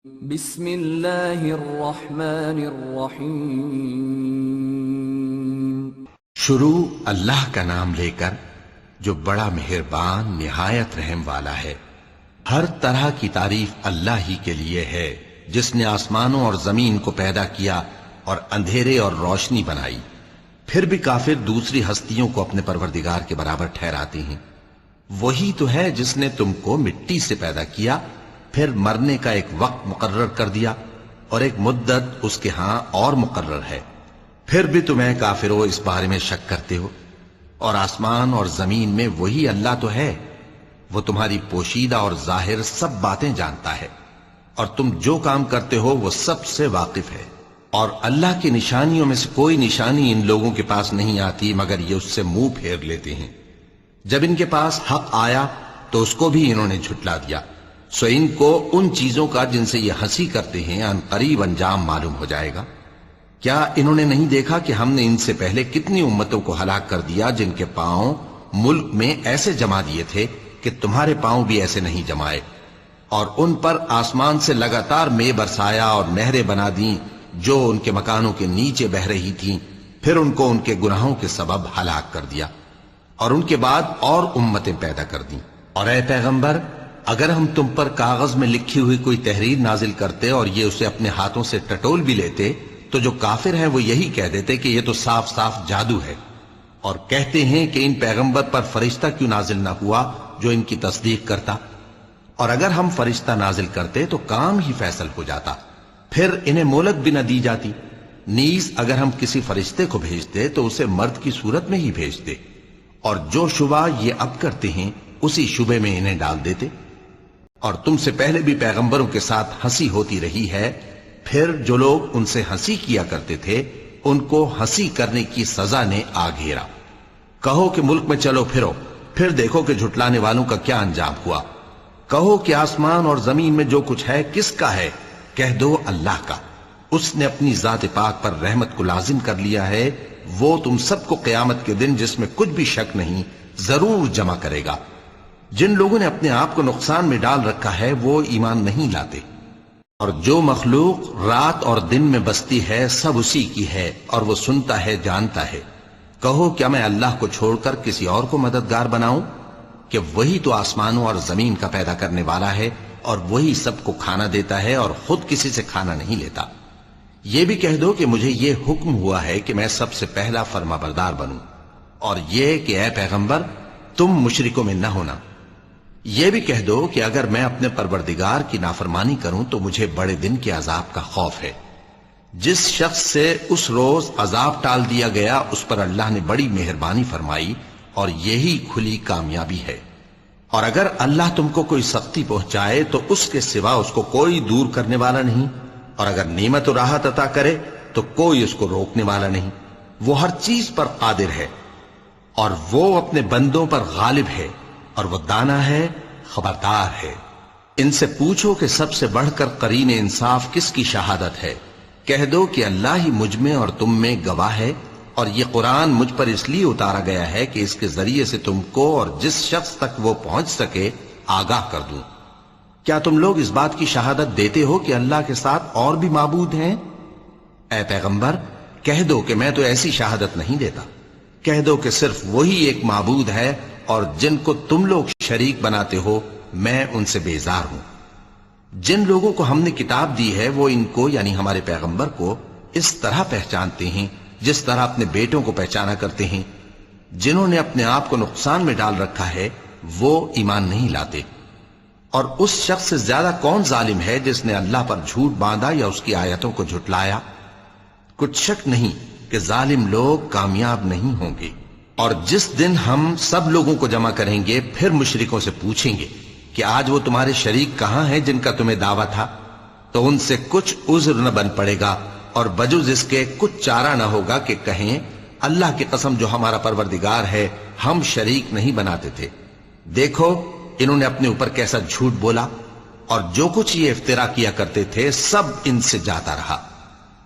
بسم اللہ الرحمن الرحیم۔ شروع اللہ کا نام لے کر جو بڑا مہربان نہایت رحم والا ہے۔ ہر طرح کی تعریف اللہ ہی کے لیے ہے جس نے آسمانوں اور زمین کو پیدا کیا اور اندھیرے اور روشنی بنائی۔ پھر بھی کافر دوسری ہستیوں کو اپنے پروردگار کے برابر ٹھہراتے ہیں۔ وہی تو ہے جس نے تم کو مٹی سے پیدا کیا، پھر مرنے کا ایک وقت مقرر کر دیا اور ایک مدت اس کے ہاں اور مقرر ہے۔ پھر بھی تمہیں کافروں اس بارے میں شک کرتے ہو، اور آسمان اور زمین میں وہی اللہ تو ہے۔ وہ تمہاری پوشیدہ اور ظاہر سب باتیں جانتا ہے، اور تم جو کام کرتے ہو وہ سب سے واقف ہے۔ اور اللہ کی نشانیوں میں سے کوئی نشانی ان لوگوں کے پاس نہیں آتی مگر یہ اس سے منہ پھیر لیتے ہیں۔ جب ان کے پاس حق آیا تو اس کو بھی انہوں نے جھٹلا دیا، سو ان کو ان چیزوں کا جن سے یہ ہنسی کرتے ہیں ان قریب انجام معلوم ہو جائے گا۔ کیا انہوں نے نہیں دیکھا کہ ہم نے ان سے پہلے کتنی امتوں کو ہلاک کر دیا جن کے پاؤں ملک میں ایسے جما دیے تھے کہ تمہارے پاؤں بھی ایسے نہیں جمائے، اور ان پر آسمان سے لگاتار مے برسایا اور نہریں بنا دیں جو ان کے مکانوں کے نیچے بہ رہی تھیں، پھر ان کو ان کے گناہوں کے سبب ہلاک کر دیا، اور ان کے بعد اور امتیں پیدا کر دیں۔ اور اے پیغمبر، اگر ہم تم پر کاغذ میں لکھی ہوئی کوئی تحریر نازل کرتے اور یہ اسے اپنے ہاتھوں سے ٹٹول بھی لیتے تو جو کافر ہیں وہ یہی کہہ دیتے کہ یہ تو صاف صاف جادو ہے، اور کہتے ہیں کہ ان پیغمبر پر فرشتہ کیوں نازل نہ ہوا جو ان کی تصدیق کرتا، اور اگر ہم فرشتہ نازل کرتے تو کام ہی فیصل ہو جاتا، پھر انہیں مہلت بھی نہ دی جاتی۔ نیز اگر ہم کسی فرشتے کو بھیجتے تو اسے مرد کی صورت میں ہی بھیجتے، اور جو شبہ یہ اب کرتے ہیں اسی شبے میں انہیں ڈال دیتے۔ اور تم سے پہلے بھی پیغمبروں کے ساتھ ہنسی ہوتی رہی ہے، پھر جو لوگ ان سے ہنسی کیا کرتے تھے ان کو ہنسی کرنے کی سزا نے آ گھیرا۔ کہو کہ ملک میں چلو پھرو، پھر دیکھو کہ جھٹلانے والوں کا کیا انجام ہوا۔ کہو کہ آسمان اور زمین میں جو کچھ ہے کس کا ہے؟ کہہ دو اللہ کا۔ اس نے اپنی ذات پاک پر رحمت کو لازم کر لیا ہے۔ وہ تم سب کو قیامت کے دن جس میں کچھ بھی شک نہیں ضرور جمع کرے گا۔ جن لوگوں نے اپنے آپ کو نقصان میں ڈال رکھا ہے وہ ایمان نہیں لاتے، اور جو مخلوق رات اور دن میں بستی ہے سب اسی کی ہے، اور وہ سنتا ہے جانتا ہے۔ کہو کیا میں اللہ کو چھوڑ کر کسی اور کو مددگار بناؤں؟ کہ وہی تو آسمانوں اور زمین کا پیدا کرنے والا ہے، اور وہی سب کو کھانا دیتا ہے اور خود کسی سے کھانا نہیں لیتا۔ یہ بھی کہہ دو کہ مجھے یہ حکم ہوا ہے کہ میں سب سے پہلا فرما بردار بنوں، اور یہ کہ اے پیغمبر تم مشرکوں میں نہ ہونا۔ یہ بھی کہہ دو کہ اگر میں اپنے پروردگار کی نافرمانی کروں تو مجھے بڑے دن کے عذاب کا خوف ہے۔ جس شخص سے اس روز عذاب ٹال دیا گیا اس پر اللہ نے بڑی مہربانی فرمائی، اور یہی کھلی کامیابی ہے۔ اور اگر اللہ تم کو کوئی سختی پہنچائے تو اس کے سوا اس کو کوئی دور کرنے والا نہیں، اور اگر نعمت و راحت عطا کرے تو کوئی اس کو روکنے والا نہیں۔ وہ ہر چیز پر قادر ہے، اور وہ اپنے بندوں پر غالب ہے، اور وہ دانا ہے، خبردار ہے۔ ان سے پوچھو کہ سب سے بڑھ کر قرین انصاف کس کی شہادت ہے؟ کہہ دو کہ اللہ ہی مجھ میں اور تم میں گواہ ہے، اور یہ قرآن مجھ پر اس لیے اتارا گیا ہے کہ اس کے ذریعے سے تم کو اور جس شخص تک وہ پہنچ سکے آگاہ کر دوں۔ کیا تم لوگ اس بات کی شہادت دیتے ہو کہ اللہ کے ساتھ اور بھی معبود ہیں؟ اے پیغمبر کہہ دو کہ میں تو ایسی شہادت نہیں دیتا۔ کہہ دو کہ صرف وہی ایک معبود ہے، اور جن کو تم لوگ شریک بناتے ہو میں ان سے بیزار ہوں۔ جن لوگوں کو ہم نے کتاب دی ہے وہ ان کو یعنی ہمارے پیغمبر کو اس طرح پہچانتے ہیں جس طرح اپنے بیٹوں کو پہچانا کرتے ہیں۔ جنہوں نے اپنے آپ کو نقصان میں ڈال رکھا ہے وہ ایمان نہیں لاتے۔ اور اس شخص سے زیادہ کون ظالم ہے جس نے اللہ پر جھوٹ باندھا یا اس کی آیتوں کو جھٹلایا؟ کچھ شک نہیں کہ ظالم لوگ کامیاب نہیں ہوں گے۔ اور جس دن ہم سب لوگوں کو جمع کریں گے پھر مشرکوں سے پوچھیں گے کہ آج وہ تمہارے شریک کہاں ہیں جن کا تمہیں دعویٰ تھا، تو ان سے کچھ عذر نہ بن پڑے گا، اور بجز اس کے کچھ چارہ نہ ہوگا کہ کہیں اللہ کی قسم جو ہمارا پروردگار ہے ہم شریک نہیں بناتے تھے۔ دیکھو انہوں نے اپنے اوپر کیسا جھوٹ بولا، اور جو کچھ یہ افترا کیا کرتے تھے سب ان سے جاتا رہا۔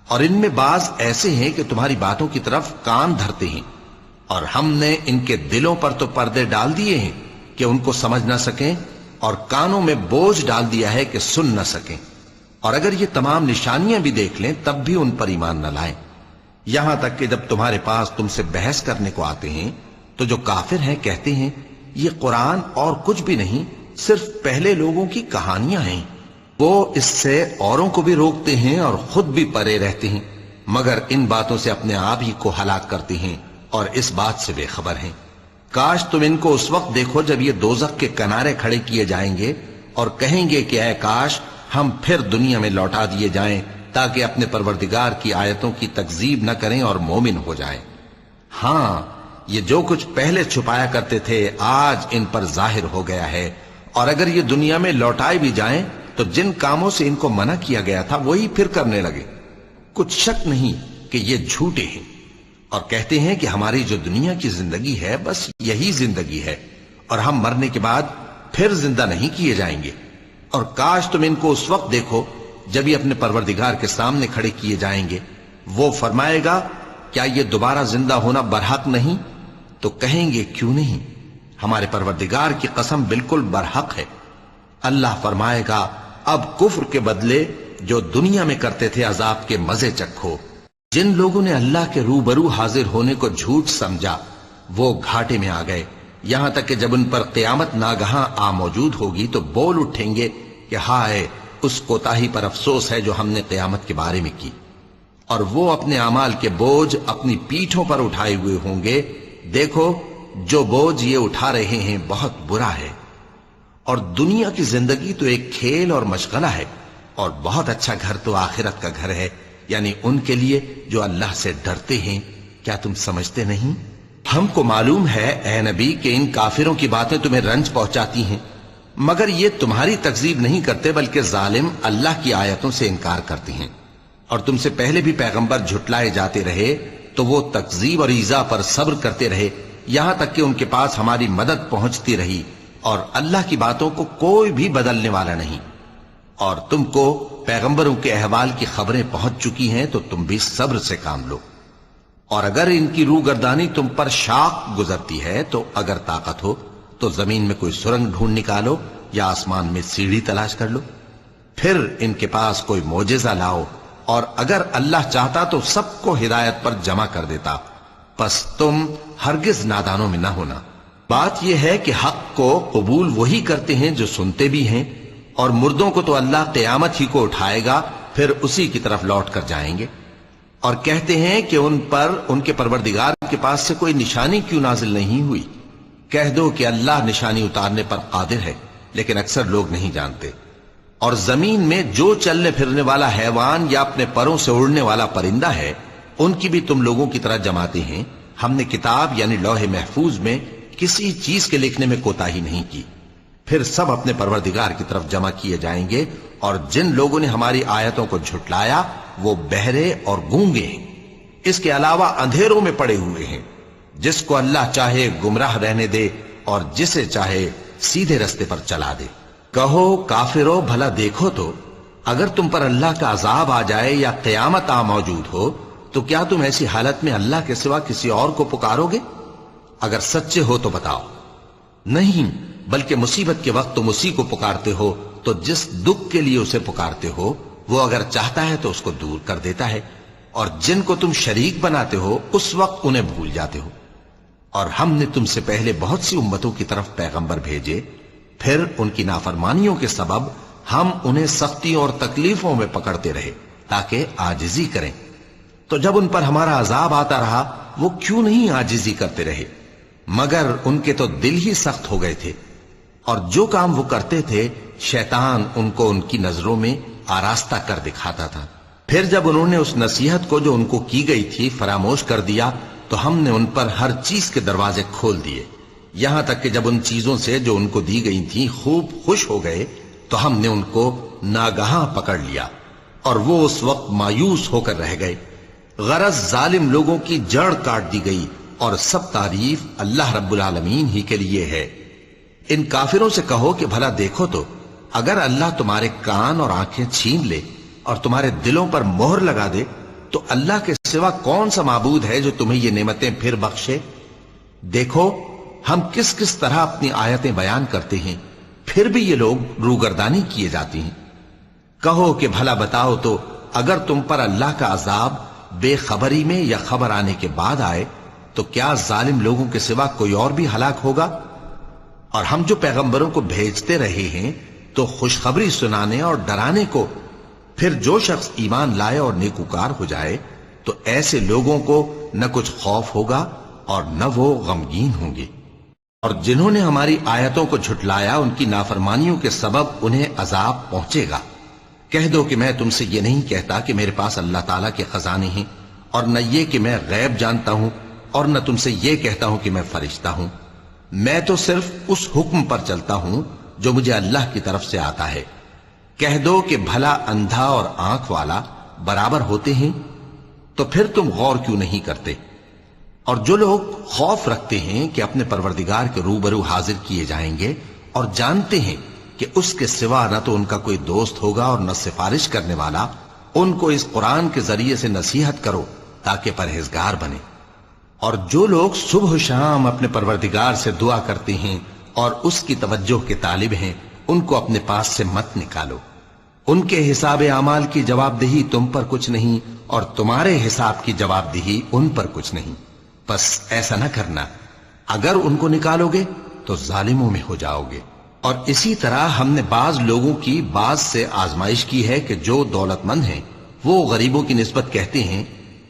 اور ان میں بعض ایسے ہیں کہ تمہاری باتوں کی طرف کان دھرتے ہیں، اور ہم نے ان کے دلوں پر تو پردے ڈال دیے ہیں کہ ان کو سمجھ نہ سکیں، اور کانوں میں بوجھ ڈال دیا ہے کہ سن نہ سکیں۔ اور اگر یہ تمام نشانیاں بھی دیکھ لیں تب بھی ان پر ایمان نہ لائیں، یہاں تک کہ جب تمہارے پاس تم سے بحث کرنے کو آتے ہیں تو جو کافر ہیں کہتے ہیں یہ قرآن اور کچھ بھی نہیں، صرف پہلے لوگوں کی کہانیاں ہیں۔ وہ اس سے اوروں کو بھی روکتے ہیں اور خود بھی پرے رہتے ہیں، مگر ان باتوں سے اپنے آپ ہی کو ہلاک کرتے ہیں اور اس بات سے بے خبر ہیں۔ کاش تم ان کو اس وقت دیکھو جب یہ دوزخ کے کنارے کھڑے کیے جائیں گے اور کہیں گے کہ اے کاش ہم پھر دنیا میں لوٹا دیے جائیں تاکہ اپنے پروردگار کی آیتوں کی تکذیب نہ کریں اور مومن ہو جائیں۔ ہاں، یہ جو کچھ پہلے چھپایا کرتے تھے آج ان پر ظاہر ہو گیا ہے، اور اگر یہ دنیا میں لوٹائے بھی جائیں تو جن کاموں سے ان کو منع کیا گیا تھا وہی پھر کرنے لگے۔ کچھ شک نہیں کہ یہ جھوٹے ہیں، اور کہتے ہیں کہ ہماری جو دنیا کی زندگی ہے بس یہی زندگی ہے اور ہم مرنے کے بعد پھر زندہ نہیں کیے جائیں گے۔ اور کاش تم ان کو اس وقت دیکھو جب یہ اپنے پروردگار کے سامنے کھڑے کیے جائیں گے، وہ فرمائے گا کیا یہ دوبارہ زندہ ہونا برحق نہیں؟ تو کہیں گے کیوں نہیں، ہمارے پروردگار کی قسم بالکل برحق ہے۔ اللہ فرمائے گا اب کفر کے بدلے جو دنیا میں کرتے تھے عذاب کے مزے چکھو۔ جن لوگوں نے اللہ کے روبرو حاضر ہونے کو جھوٹ سمجھا وہ گھاٹے میں آ گئے، یہاں تک کہ جب ان پر قیامت ناگہاں آ موجود ہوگی تو بول اٹھیں گے کہ ہائے اس کوتاہی پر افسوس ہے جو ہم نے قیامت کے بارے میں کی، اور وہ اپنے اعمال کے بوجھ اپنی پیٹھوں پر اٹھائے ہوئے ہوں گے۔ دیکھو جو بوجھ یہ اٹھا رہے ہیں بہت برا ہے، اور دنیا کی زندگی تو ایک کھیل اور مشغلہ ہے، اور بہت اچھا گھر تو آخرت کا گھر ہے، یعنی ان کے لیے جو اللہ سے ڈرتے ہیں۔ کیا تم سمجھتے نہیں؟ ہم کو معلوم ہے اے نبی کہ ان کافروں کی باتیں تمہیں رنج پہنچاتی ہیں، مگر یہ تمہاری تکذیب نہیں کرتے بلکہ ظالم اللہ کی آیتوں سے انکار کرتے ہیں۔ اور تم سے پہلے بھی پیغمبر جھٹلائے جاتے رہے تو وہ تکذیب اور ایذا پر صبر کرتے رہے، یہاں تک کہ ان کے پاس ہماری مدد پہنچتی رہی، اور اللہ کی باتوں کو کوئی بھی بدلنے والا نہیں۔ اور تم کو پیغمبروں کے احوال کی خبریں پہنچ چکی ہیں تو تم بھی صبر سے کام لو۔ اور اگر ان کی روح گردانی تم پر شاق گزرتی ہے تو اگر طاقت ہو تو زمین میں کوئی سرنگ ڈھونڈ نکالو یا آسمان میں سیڑھی تلاش کر لو، پھر ان کے پاس کوئی معجزہ لاؤ، اور اگر اللہ چاہتا تو سب کو ہدایت پر جمع کر دیتا، پس تم ہرگز نادانوں میں نہ ہونا۔ بات یہ ہے کہ حق کو قبول وہی کرتے ہیں جو سنتے بھی ہیں، اور مردوں کو تو اللہ قیامت ہی کو اٹھائے گا، پھر اسی کی طرف لوٹ کر جائیں گے۔ اور کہتے ہیں کہ ان پر ان کے پروردگار کے پاس سے کوئی نشانی کیوں نازل نہیں ہوئی؟ کہہ دو کہ اللہ نشانی اتارنے پر قادر ہے، لیکن اکثر لوگ نہیں جانتے۔ اور زمین میں جو چلنے پھرنے والا حیوان یا اپنے پروں سے اڑنے والا پرندہ ہے ان کی بھی تم لوگوں کی طرح جماتے ہیں۔ ہم نے کتاب یعنی لوح محفوظ میں کسی چیز کے لکھنے میں کوتاہی نہیں کی، پھر سب اپنے پروردگار کی طرف جمع کیے جائیں گے۔ اور جن لوگوں نے ہماری آیتوں کو جھٹلایا وہ بہرے اور گونگے ہیں، اس کے علاوہ اندھیروں میں پڑے ہوئے ہیں۔ جس کو اللہ چاہے گمراہ رہنے دے اور جسے چاہے سیدھے رستے پر چلا دے۔ کہو کافرو بھلا دیکھو تو اگر تم پر اللہ کا عذاب آ جائے یا قیامت آ موجود ہو تو کیا تم ایسی حالت میں اللہ کے سوا کسی اور کو پکارو گے؟ اگر سچے ہو تو بتاؤ۔ نہیں، بلکہ مصیبت کے وقت تم اسی کو پکارتے ہو، تو جس دکھ کے لیے اسے پکارتے ہو وہ اگر چاہتا ہے تو اس کو دور کر دیتا ہے، اور جن کو تم شریک بناتے ہو اس وقت انہیں بھول جاتے ہو۔ اور ہم نے تم سے پہلے بہت سی امتوں کی طرف پیغمبر بھیجے، پھر ان کی نافرمانیوں کے سبب ہم انہیں سختیوں اور تکلیفوں میں پکڑتے رہے تاکہ عاجزی کریں۔ تو جب ان پر ہمارا عذاب آتا رہا وہ کیوں نہیں عاجزی کرتے رہے؟ مگر ان کے تو دل ہی سخت ہو گئے تھے، اور جو کام وہ کرتے تھے شیطان ان کو ان کی نظروں میں آراستہ کر دکھاتا تھا۔ پھر جب انہوں نے اس نصیحت کو جو ان کو کی گئی تھی فراموش کر دیا تو ہم نے ان پر ہر چیز کے دروازے کھول دیے، یہاں تک کہ جب ان چیزوں سے جو ان کو دی گئی تھیں خوب خوش ہو گئے تو ہم نے ان کو ناگہاں پکڑ لیا، اور وہ اس وقت مایوس ہو کر رہ گئے۔ غرض ظالم لوگوں کی جڑ کاٹ دی گئی، اور سب تعریف اللہ رب العالمین ہی کے لیے ہے۔ ان کافروں سے کہو کہ بھلا دیکھو تو اگر اللہ تمہارے کان اور آنکھیں چھین لے اور تمہارے دلوں پر مہر لگا دے تو اللہ کے سوا کون سا معبود ہے جو تمہیں یہ نعمتیں پھر بخشے؟ دیکھو ہم کس کس طرح اپنی آیتیں بیان کرتے ہیں، پھر بھی یہ لوگ روگردانی کیے جاتی ہیں۔ کہو کہ بھلا بتاؤ تو اگر تم پر اللہ کا عذاب بے خبری میں یا خبر آنے کے بعد آئے تو کیا ظالم لوگوں کے سوا کوئی اور بھی ہلاک ہوگا؟ اور ہم جو پیغمبروں کو بھیجتے رہے ہیں تو خوشخبری سنانے اور ڈرانے کو، پھر جو شخص ایمان لائے اور نیکوکار ہو جائے تو ایسے لوگوں کو نہ کچھ خوف ہوگا اور نہ وہ غمگین ہوں گے۔ اور جنہوں نے ہماری آیتوں کو جھٹلایا ان کی نافرمانیوں کے سبب انہیں عذاب پہنچے گا۔ کہہ دو کہ میں تم سے یہ نہیں کہتا کہ میرے پاس اللہ تعالیٰ کے خزانے ہیں، اور نہ یہ کہ میں غیب جانتا ہوں، اور نہ تم سے یہ کہتا ہوں کہ میں فرشتہ ہوں۔ میں تو صرف اس حکم پر چلتا ہوں جو مجھے اللہ کی طرف سے آتا ہے۔ کہہ دو کہ بھلا اندھا اور آنکھ والا برابر ہوتے ہیں؟ تو پھر تم غور کیوں نہیں کرتے؟ اور جو لوگ خوف رکھتے ہیں کہ اپنے پروردگار کے روبرو حاضر کیے جائیں گے اور جانتے ہیں کہ اس کے سوا نہ تو ان کا کوئی دوست ہوگا اور نہ سفارش کرنے والا، ان کو اس قرآن کے ذریعے سے نصیحت کرو تاکہ پرہیزگار بنے۔ اور جو لوگ صبح و شام اپنے پروردگار سے دعا کرتے ہیں اور اس کی توجہ کے طالب ہیں، ان کو اپنے پاس سے مت نکالو۔ ان کے حساب اعمال کی جواب دہی تم پر کچھ نہیں، اور تمہارے حساب کی جواب دہی ان پر کچھ نہیں۔ بس ایسا نہ کرنا، اگر ان کو نکالو گے تو ظالموں میں ہو جاؤ گے۔ اور اسی طرح ہم نے بعض لوگوں کی بعض سے آزمائش کی ہے کہ جو دولت مند ہیں وہ غریبوں کی نسبت کہتے ہیں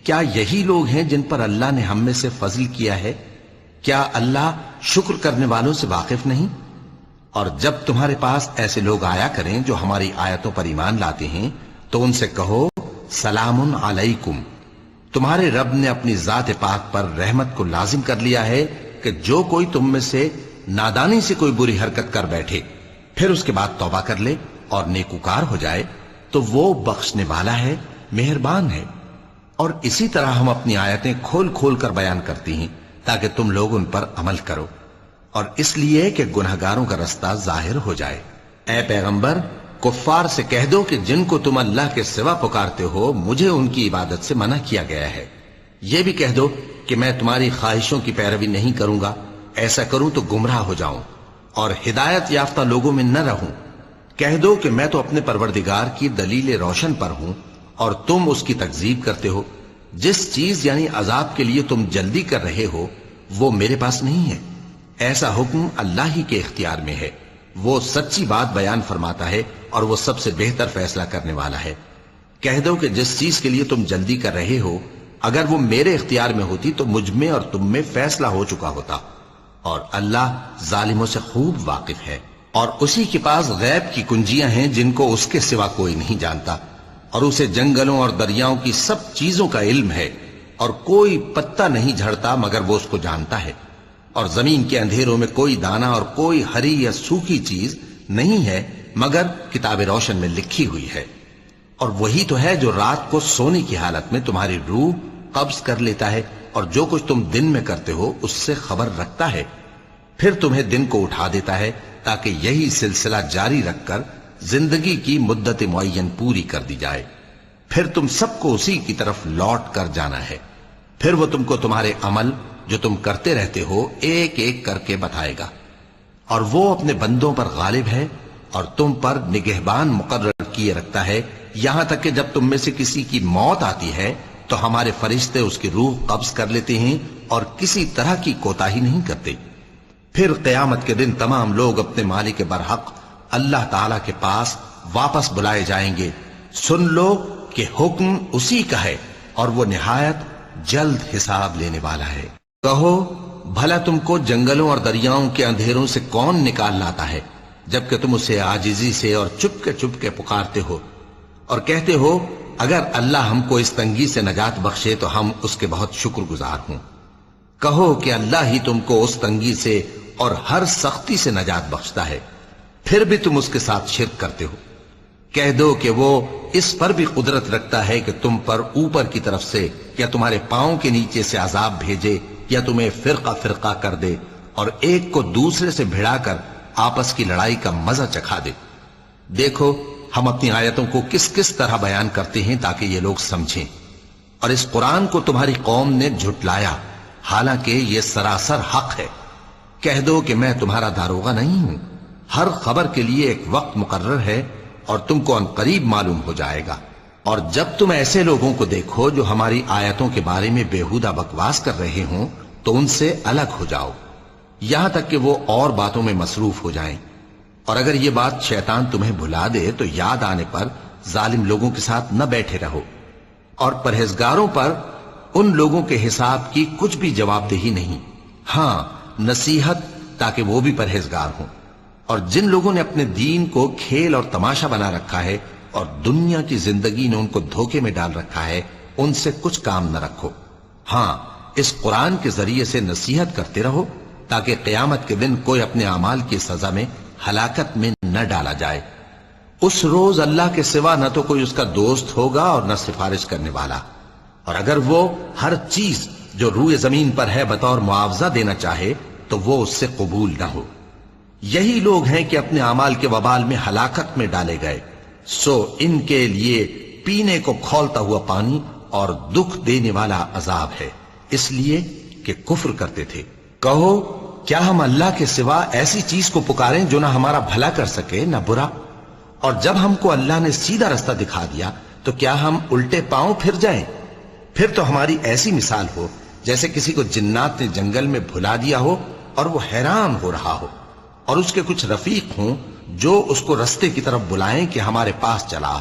کیا یہی لوگ ہیں جن پر اللہ نے ہم میں سے فضل کیا ہے؟ کیا اللہ شکر کرنے والوں سے واقف نہیں؟ اور جب تمہارے پاس ایسے لوگ آیا کریں جو ہماری آیتوں پر ایمان لاتے ہیں تو ان سے کہو سلام علیکم، تمہارے رب نے اپنی ذات پاک پر رحمت کو لازم کر لیا ہے کہ جو کوئی تم میں سے نادانی سے کوئی بری حرکت کر بیٹھے پھر اس کے بعد توبہ کر لے اور نیکوکار ہو جائے تو وہ بخشنے والا ہے، مہربان ہے۔ اور اسی طرح ہم اپنی آیتیں کھول کھول کر بیان کرتی ہیں تاکہ تم لوگ ان پر عمل کرو، اور اس لیے کہ گنہگاروں کا رستہ ظاہر ہو جائے۔ اے پیغمبر، کفار سے کہہ دو کہ جن کو تم اللہ کے سوا پکارتے ہو مجھے ان کی عبادت سے منع کیا گیا ہے۔ یہ بھی کہہ دو کہ میں تمہاری خواہشوں کی پیروی نہیں کروں گا، ایسا کروں تو گمراہ ہو جاؤں اور ہدایت یافتہ لوگوں میں نہ رہوں۔ کہہ دو کہ میں تو اپنے پروردگار کی دلیل روشن پر ہوں اور تم اس کی تکذیب کرتے ہو۔ جس چیز یعنی عذاب کے لیے تم جلدی کر رہے ہو وہ میرے پاس نہیں ہے، ایسا حکم اللہ ہی کے اختیار میں ہے۔ وہ سچی بات بیان فرماتا ہے اور وہ سب سے بہتر فیصلہ کرنے والا ہے۔ کہہ دو کہ جس چیز کے لیے تم جلدی کر رہے ہو اگر وہ میرے اختیار میں ہوتی تو مجھ میں اور تم میں فیصلہ ہو چکا ہوتا، اور اللہ ظالموں سے خوب واقف ہے۔ اور اسی کے پاس غیب کی کنجیاں ہیں جن کو اس کے سوا کوئی نہیں جانتا، اور اسے جنگلوں اور دریاؤں کی سب چیزوں کا علم ہے، اور کوئی پتا نہیں جھڑتا مگر وہ اس کو جانتا ہے، اور زمین کے اندھیروں میں کوئی دانہ اور کوئی ہری یا سوکھی چیز نہیں ہے مگر کتاب روشن میں لکھی ہوئی ہے۔ اور وہی تو ہے جو رات کو سونے کی حالت میں تمہاری روح قبض کر لیتا ہے، اور جو کچھ تم دن میں کرتے ہو اس سے خبر رکھتا ہے، پھر تمہیں دن کو اٹھا دیتا ہے تاکہ یہی سلسلہ جاری رکھ کر زندگی کی مدت معین پوری کر دی جائے۔ پھر تم سب کو اسی کی طرف لوٹ کر جانا ہے، پھر وہ تم کو تمہارے عمل جو تم کرتے رہتے ہو ایک ایک کر کے بتائے گا، اور وہ اپنے بندوں پر غالب ہے اور تم پر نگہبان مقرر کیے رکھتا ہے، یہاں تک کہ جب تم میں سے کسی کی موت آتی ہے تو ہمارے فرشتے اس کی روح قبض کر لیتے ہیں اور کسی طرح کی کوتاہی نہیں کرتے۔ پھر قیامت کے دن تمام لوگ اپنے مالک برحق اللہ تعالی کے پاس واپس بلائے جائیں گے۔ سن لو کہ حکم اسی کا ہے اور وہ نہایت جلد حساب لینے والا ہے۔ کہو بھلا تم کو جنگلوں اور دریاؤں کے اندھیروں سے کون نکال لاتا ہے جبکہ تم اسے عاجزی سے اور چپ کے پکارتے ہو اور کہتے ہو اگر اللہ ہم کو اس تنگی سے نجات بخشے تو ہم اس کے بہت شکر گزار ہوں۔ کہو کہ اللہ ہی تم کو اس تنگی سے اور ہر سختی سے نجات بخشتا ہے، پھر بھی تم اس کے ساتھ شرک کرتے ہو۔ کہہ دو کہ وہ اس پر بھی قدرت رکھتا ہے کہ تم پر اوپر کی طرف سے یا تمہارے پاؤں کے نیچے سے عذاب بھیجے یا تمہیں فرقہ فرقہ کر دے اور ایک کو دوسرے سے بھڑا کر آپس کی لڑائی کا مزہ چکھا دے۔ دیکھو ہم اپنی آیتوں کو کس کس طرح بیان کرتے ہیں تاکہ یہ لوگ سمجھیں، اور اس قرآن کو تمہاری قوم نے جھٹلایا حالانکہ یہ سراسر حق ہے۔ کہہ دو کہ میں تمہارا داروغہ نہیں ہوں، ہر خبر کے لیے ایک وقت مقرر ہے اور تم کو ان قریب معلوم ہو جائے گا۔ اور جب تم ایسے لوگوں کو دیکھو جو ہماری آیتوں کے بارے میں بےہودہ بکواس کر رہے ہوں تو ان سے الگ ہو جاؤ، یہاں تک کہ وہ اور باتوں میں مصروف ہو جائیں۔ اور اگر یہ بات شیطان تمہیں بھلا دے تو یاد آنے پر ظالم لوگوں کے ساتھ نہ بیٹھے رہو، اور پرہیزگاروں پر ان لوگوں کے حساب کی کچھ بھی جواب دہی نہیں، ہاں نصیحت تاکہ وہ بھی پرہیزگار ہوں۔ اور جن لوگوں نے اپنے دین کو کھیل اور تماشا بنا رکھا ہے اور دنیا کی زندگی نے ان کو دھوکے میں ڈال رکھا ہے، ان سے کچھ کام نہ رکھو، ہاں اس قرآن کے ذریعے سے نصیحت کرتے رہو تاکہ قیامت کے دن کوئی اپنے اعمال کی سزا میں ہلاکت میں نہ ڈالا جائے۔ اس روز اللہ کے سوا نہ تو کوئی اس کا دوست ہوگا اور نہ سفارش کرنے والا، اور اگر وہ ہر چیز جو روئے زمین پر ہے بطور معاوضہ دینا چاہے تو وہ اس سے قبول نہ ہو۔ یہی لوگ ہیں کہ اپنے اعمال کے وبال میں ہلاکت میں ڈالے گئے، سو ان کے لیے پینے کو کھولتا ہوا پانی اور دکھ دینے والا عذاب ہے، اس لیے کہ کفر کرتے تھے۔ کہو کیا ہم اللہ کے سوا ایسی چیز کو پکاریں جو نہ ہمارا بھلا کر سکے نہ برا؟ اور جب ہم کو اللہ نے سیدھا رستہ دکھا دیا تو کیا ہم الٹے پاؤں پھر جائیں؟ پھر تو ہماری ایسی مثال ہو جیسے کسی کو جنات نے جنگل میں بھلا دیا ہو اور وہ حیران ہو رہا ہو، اور اس کے کچھ رفیق ہوں جو اس کو رستے کی طرف بلائیں کہ ہمارے پاس چلا۔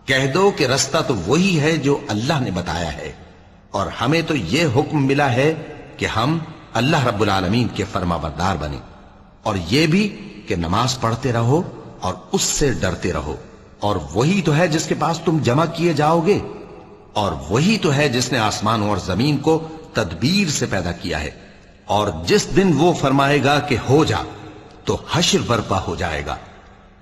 کہہ دو کہ رستہ تو وہی ہے جو اللہ نے بتایا ہے، اور ہمیں تو یہ حکم ملا ہے کہ ہم اللہ رب العالمین کے فرما بردار بنیں، اور یہ بھی کہ نماز پڑھتے رہو اور اس سے ڈرتے رہو، اور وہی تو ہے جس کے پاس تم جمع کیے جاؤ گے، اور وہی تو ہے جس نے آسمانوں اور زمین کو تدبیر سے پیدا کیا ہے، اور جس دن وہ فرمائے گا کہ ہو جا تو حشر برپا ہو جائے گا،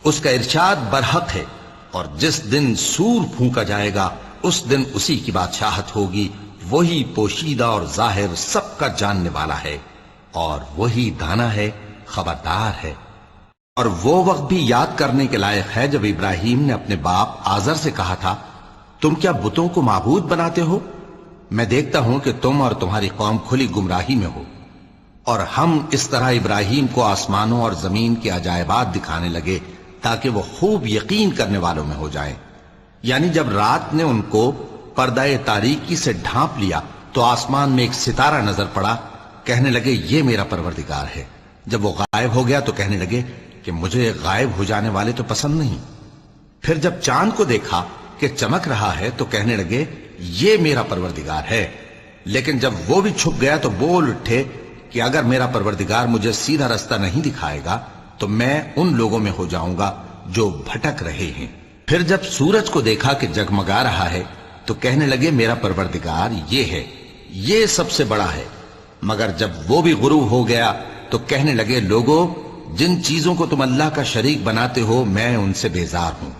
اس کا ارشاد برحق ہے، اور جس دن سور پھونکا جائے گا اس دن اسی کی بادشاہت ہوگی، وہی پوشیدہ اور ظاہر سب کا جاننے والا ہے، اور وہی دانا ہے، خبردار ہے۔ اور وہ وقت بھی یاد کرنے کے لائق ہے جب ابراہیم نے اپنے باپ آزر سے کہا تھا، تم کیا بتوں کو معبود بناتے ہو؟ میں دیکھتا ہوں کہ تم اور تمہاری قوم کھلی گمراہی میں ہو۔ اور ہم اس طرح ابراہیم کو آسمانوں اور زمین کے عجائبات دکھانے لگے تاکہ وہ خوب یقین کرنے والوں میں ہو جائیں۔ یعنی جب رات نے ان کو پردہ تاریکی سے ڈھانپ لیا تو آسمان میں ایک ستارہ نظر پڑا، کہنے لگے یہ میرا پروردگار ہے۔ جب وہ غائب ہو گیا تو کہنے لگے کہ مجھے غائب ہو جانے والے تو پسند نہیں۔ پھر جب چاند کو دیکھا کہ چمک رہا ہے تو کہنے لگے یہ میرا پروردگار ہے۔ لیکن جب وہ بھی چھپ گیا تو بول اٹھے کہ اگر میرا پروردگار مجھے سیدھا رستہ نہیں دکھائے گا تو میں ان لوگوں میں ہو جاؤں گا جو بھٹک رہے ہیں۔ پھر جب سورج کو دیکھا کہ جگمگا رہا ہے تو کہنے لگے میرا پروردگار یہ ہے، یہ سب سے بڑا ہے۔ مگر جب وہ بھی غروب ہو گیا تو کہنے لگے لوگو، جن چیزوں کو تم اللہ کا شریک بناتے ہو میں ان سے بیزار ہوں۔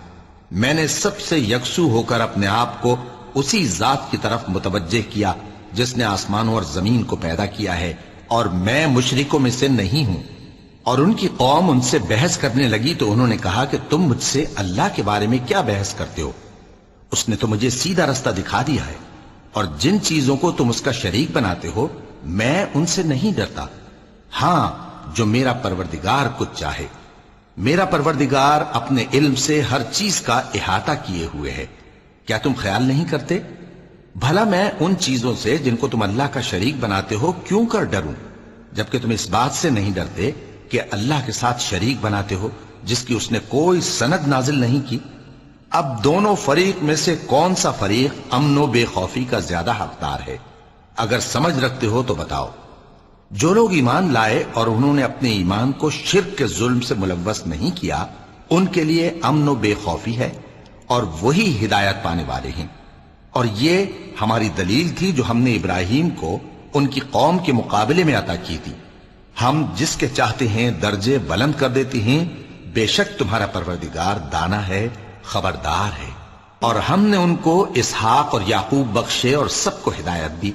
میں نے سب سے یکسو ہو کر اپنے آپ کو اسی ذات کی طرف متوجہ کیا جس نے آسمانوں اور زمین کو پیدا کیا ہے، اور میں مشرکوں میں سے نہیں ہوں۔ اور ان کی قوم ان سے بحث کرنے لگی تو انہوں نے کہا کہ تم مجھ سے اللہ کے بارے میں کیا بحث کرتے ہو؟ اس نے تو مجھے سیدھا رستہ دکھا دیا ہے، اور جن چیزوں کو تم اس کا شریک بناتے ہو میں ان سے نہیں ڈرتا، ہاں جو میرا پروردگار کچھ چاہے۔ میرا پروردگار اپنے علم سے ہر چیز کا احاطہ کیے ہوئے ہے۔ کیا تم خیال نہیں کرتے؟ بھلا میں ان چیزوں سے جن کو تم اللہ کا شریک بناتے ہو کیوں کر ڈروں، جبکہ تم اس بات سے نہیں ڈرتے کہ اللہ کے ساتھ شریک بناتے ہو جس کی اس نے کوئی سند نازل نہیں کی۔ اب دونوں فریق میں سے کون سا فریق امن و بے خوفی کا زیادہ حقدار ہے؟ اگر سمجھ رکھتے ہو تو بتاؤ۔ جو لوگ ایمان لائے اور انہوں نے اپنے ایمان کو شرک کے ظلم سے ملوث نہیں کیا، ان کے لیے امن و بے خوفی ہے، اور وہی ہدایت پانے والے ہیں۔ اور یہ ہماری دلیل تھی جو ہم نے ابراہیم کو ان کی قوم کے مقابلے میں عطا کی تھی۔ ہم جس کے چاہتے ہیں درجے بلند کر دیتے ہیں، بے شک تمہارا پروردگار دانا ہے، خبردار ہے۔ اور ہم نے ان کو اسحاق اور یعقوب بخشے اور سب کو ہدایت دی،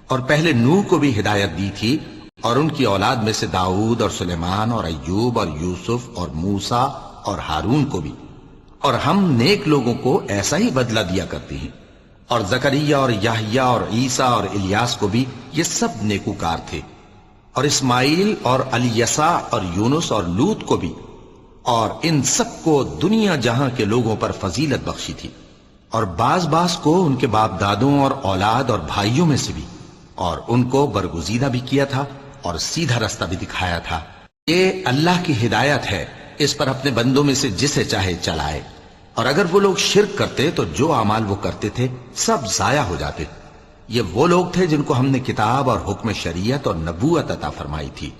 اور پہلے نوح کو بھی ہدایت دی تھی، اور ان کی اولاد میں سے داؤد اور سلیمان اور ایوب اور یوسف اور موسیٰ اور ہارون کو بھی۔ اور ہم نیک لوگوں کو ایسا ہی بدلہ دیا کرتے ہیں۔ اور زکریا اور یحییٰ اور عیسیٰ اور الیاس کو بھی، یہ سب نیکوکار تھے۔ اور اسماعیل اور الیسع اور یونس اور لوط کو بھی، اور ان سب کو دنیا جہاں کے لوگوں پر فضیلت بخشی تھی، اور بعض کو ان کے باپ دادوں اور اولاد اور بھائیوں میں سے بھی، اور ان کو برگزیدہ بھی کیا تھا اور سیدھا رستہ بھی دکھایا تھا۔ یہ اللہ کی ہدایت ہے، اس پر اپنے بندوں میں سے جسے چاہے چلائے، اور اگر وہ لوگ شرک کرتے تو جو اعمال وہ کرتے تھے سب ضائع ہو جاتے۔ یہ وہ لوگ تھے جن کو ہم نے کتاب اور حکم شریعت اور نبوت عطا فرمائی تھی۔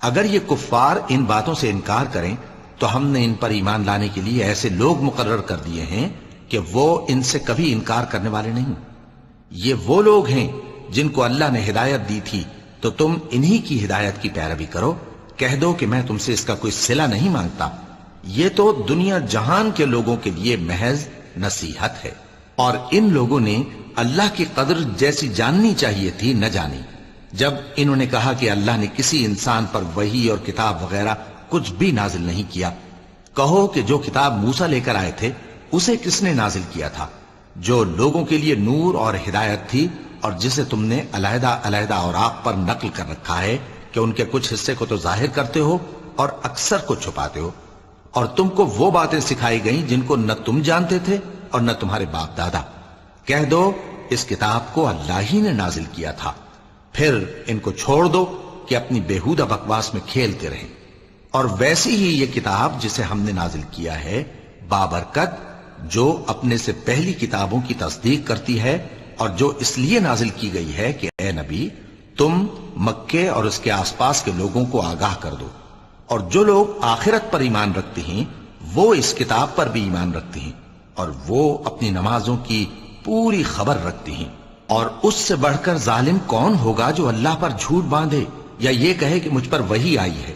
اگر یہ کفار ان باتوں سے انکار کریں تو ہم نے ان پر ایمان لانے کے لیے ایسے لوگ مقرر کر دیے ہیں کہ وہ ان سے کبھی انکار کرنے والے نہیں۔ یہ وہ لوگ ہیں جن کو اللہ نے ہدایت دی تھی، تو تم انہی کی ہدایت کی پیروی کرو۔ کہہ دو کہ میں تم سے اس کا کوئی صلہ نہیں مانگتا، یہ تو دنیا جہان کے لوگوں کے لیے محض نصیحت ہے۔ اور ان لوگوں نے اللہ کی قدر جیسی جاننی چاہیے تھی نہ جانی۔ جب انہوں نے کہا کہ اللہ نے کسی انسان پر وحی اور کتاب وغیرہ کچھ بھی نازل نہیں کیا، کہو کہ جو کتاب موسیٰ لے کر آئے تھے اسے کس نے نازل کیا تھا، جو لوگوں کے لیے نور اور ہدایت تھی، اور جسے تم نے علیحدہ علیحدہ اوراق پر نقل کر رکھا ہے کہ ان کے کچھ حصے کو تو ظاہر کرتے ہو اور اکثر کو چھپاتے ہو۔ اور تم کو وہ باتیں سکھائی گئیں جن کو نہ تم جانتے تھے اور نہ تمہارے باپ دادا۔ کہہ دو اس کتاب کو اللہ ہی نے نازل کیا تھا، پھر ان کو چھوڑ دو کہ اپنی بےہودہ بکواس میں کھیلتے رہیں۔ اور ویسی ہی یہ کتاب جسے ہم نے نازل کیا ہے بابرکت، جو اپنے سے پہلی کتابوں کی تصدیق کرتی ہے، اور جو اس لیے نازل کی گئی ہے کہ اے نبی تم مکے اور اس کے آس پاس کے لوگوں کو آگاہ کر دو، اور جو لوگ آخرت پر ایمان رکھتے ہیں وہ اس کتاب پر بھی ایمان رکھتے ہیں، اور وہ اپنی نمازوں کی پوری خبر رکھتے ہیں۔ اور اس سے بڑھ کر ظالم کون ہوگا جو اللہ پر جھوٹ باندھے یا یہ کہے کہ مجھ پر وحی آئی ہے،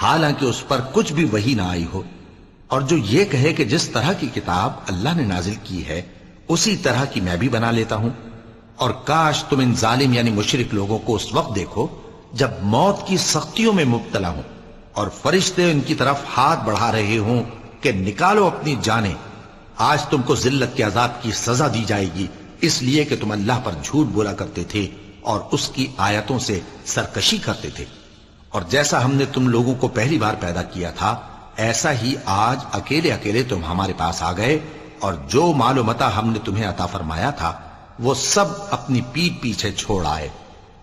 حالانکہ اس پر کچھ بھی وحی نہ آئی ہو، اور جو یہ کہے کہ جس طرح کی کتاب اللہ نے نازل کی ہے اسی طرح کی میں بھی بنا لیتا ہوں۔ اور کاش تم ان ظالم یعنی مشرک لوگوں کو اس وقت دیکھو جب موت کی سختیوں میں مبتلا ہوں، اور فرشتے ان کی طرف ہاتھ بڑھا رہے ہوں کہ نکالو اپنی جانیں، آج تم کو ذلت کے عذاب کی سزا دی جائے گی، اس لیے کہ تم اللہ پر جھوٹ بولا کرتے تھے اور اس کی آیتوں سے سرکشی کرتے تھے۔ اور جیسا ہم نے تم لوگوں کو پہلی بار پیدا کیا تھا ایسا ہی آج اکیلے اکیلے تم ہمارے پاس آ گئے، اور جو مال و متاع ہم نے تمہیں عطا فرمایا تھا وہ سب اپنی پیٹھ پیچھے چھوڑ آئے،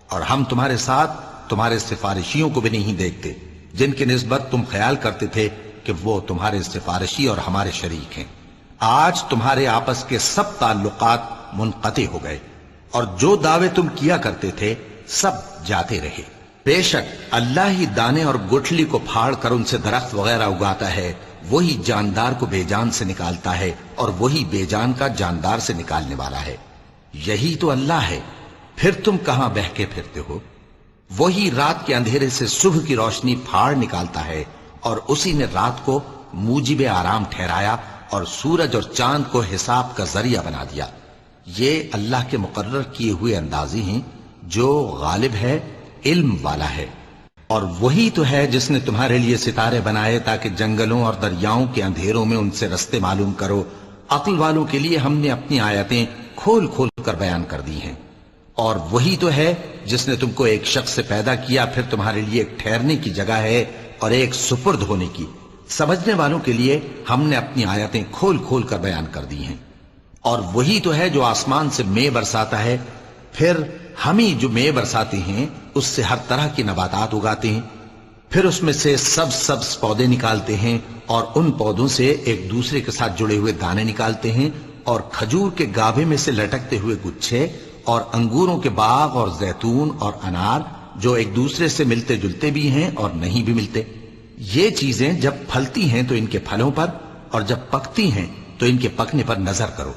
اور ہم تمہارے ساتھ تمہارے سفارشیوں کو بھی نہیں دیکھتے جن کی نسبت تم خیال کرتے تھے کہ وہ تمہارے سفارشی اور ہمارے شریک ہیں۔ آج تمہارے آپس کے سب تعلقات منقطع ہو گئے، اور جو دعوے تم کیا کرتے تھے سب جاتے رہے۔ بے شک اللہ ہی دانے اور گٹھلی کو پھاڑ کر ان سے درخت وغیرہ اگاتا ہے، وہی جاندار کو بے جان سے نکالتا ہے، اور وہی بے جان کا جاندار سے نکالنے والا ہے۔ یہی تو اللہ ہے، پھر تم کہاں بہکے پھرتے ہو؟ وہی رات کے اندھیرے سے صبح کی روشنی پھاڑ نکالتا ہے، اور اسی نے رات کو موجب آرام ٹھہرایا اور سورج اور چاند کو حساب کا ذریعہ بنا دیا۔ یہ اللہ کے مقرر کیے ہوئے اندازے ہیں، جو غالب ہے، علم والا ہے۔ اور وہی تو ہے جس نے تمہارے لیے ستارے بنائے تاکہ جنگلوں اور دریاؤں کے اندھیروں میں ان سے رستے معلوم کرو۔ عقل والوں کے لیے ہم نے اپنی آیتیں کھول کھول کر بیان کر دی ہیں۔ اور وہی تو ہے جس نے تم کو ایک شخص سے پیدا کیا، پھر تمہارے لیے ایک ٹھہرنے کی جگہ ہے اور ایک سپرد ہونے کی۔ سمجھنے والوں کے لیے ہم نے اپنی آیتیں کھول کھول کر بیان کر دی ہیں۔ اور وہی تو ہے جو آسمان سے مے برساتا ہے، پھر ہم ہی جو مے برساتے ہیں اس سے ہر طرح کی نباتات اگاتے ہیں، پھر اس میں سے سبز پودے نکالتے ہیں، اور ان پودوں سے ایک دوسرے کے ساتھ جڑے ہوئے دانے نکالتے ہیں، اور کھجور کے گابھے میں سے لٹکتے ہوئے گچھے، اور انگوروں کے باغ اور زیتون اور انار جو ایک دوسرے سے ملتے جلتے بھی ہیں اور نہیں بھی ملتے۔ یہ چیزیں جب پھلتی ہیں تو ان کے پھلوں پر، اور جب پکتی ہیں تو ان کے پکنے پر نظر کرو۔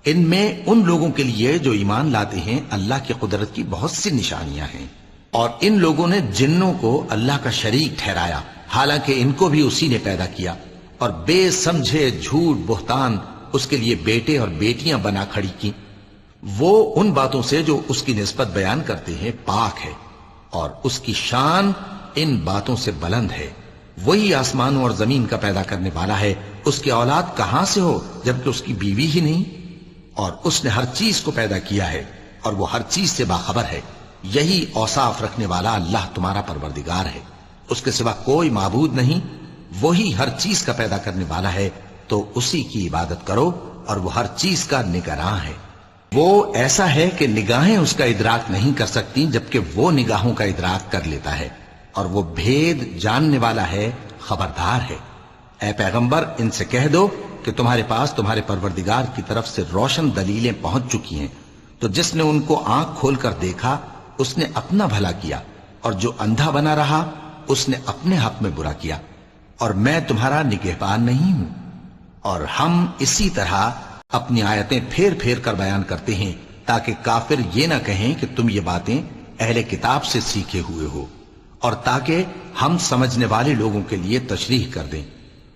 ان میں ان لوگوں کے لیے جو ایمان لاتے ہیں اللہ کی قدرت کی بہت سی نشانیاں ہیں۔ اور ان لوگوں نے جنوں کو اللہ کا شریک ٹھہرایا، حالانکہ ان کو بھی اسی نے پیدا کیا، اور بے سمجھے جھوٹ بہتان اس کے لیے بیٹے اور بیٹیاں بنا کھڑی کی۔ وہ ان باتوں سے جو اس کی نسبت بیان کرتے ہیں پاک ہے، اور اس کی شان ان باتوں سے بلند ہے۔ وہی آسمانوں اور زمین کا پیدا کرنے والا ہے، اس کی اولاد کہاں سے ہو جبکہ اس کی بیوی ہی نہیں؟ اور اس نے ہر چیز کو پیدا کیا ہے، اور وہ ہر چیز سے باخبر ہے۔ یہی اوصاف رکھنے والا اللہ تمہارا پروردگار ہے، اس کے سوا کوئی معبود نہیں وہی ہر چیز کا پیدا کرنے والا ہے، تو اسی کی عبادت کرو، اور وہ ہر چیز کا نگراں ہے۔ وہ ایسا ہے کہ نگاہیں اس کا ادراک نہیں کر سکتی، جبکہ وہ نگاہوں کا ادراک کر لیتا ہے، اور وہ بھید جاننے والا ہے، خبردار ہے۔ اے پیغمبر، ان سے کہہ دو کہ تمہارے پاس تمہارے پروردگار کی طرف سے روشن دلیلیں پہنچ چکی ہیں، تو جس نے ان کو آنکھ کھول کر دیکھا اس نے اپنا بھلا کیا، اور جو اندھا بنا رہا اس نے اپنے حق میں برا کیا، اور میں تمہارا نگہبان نہیں ہوں۔ اور ہم اسی طرح اپنی آیتیں پھیر پھیر کر بیان کرتے ہیں، تاکہ کافر یہ نہ کہیں کہ تم یہ باتیں اہل کتاب سے سیکھے ہوئے ہو، اور تاکہ ہم سمجھنے والے لوگوں کے لیے تشریح کر دیں۔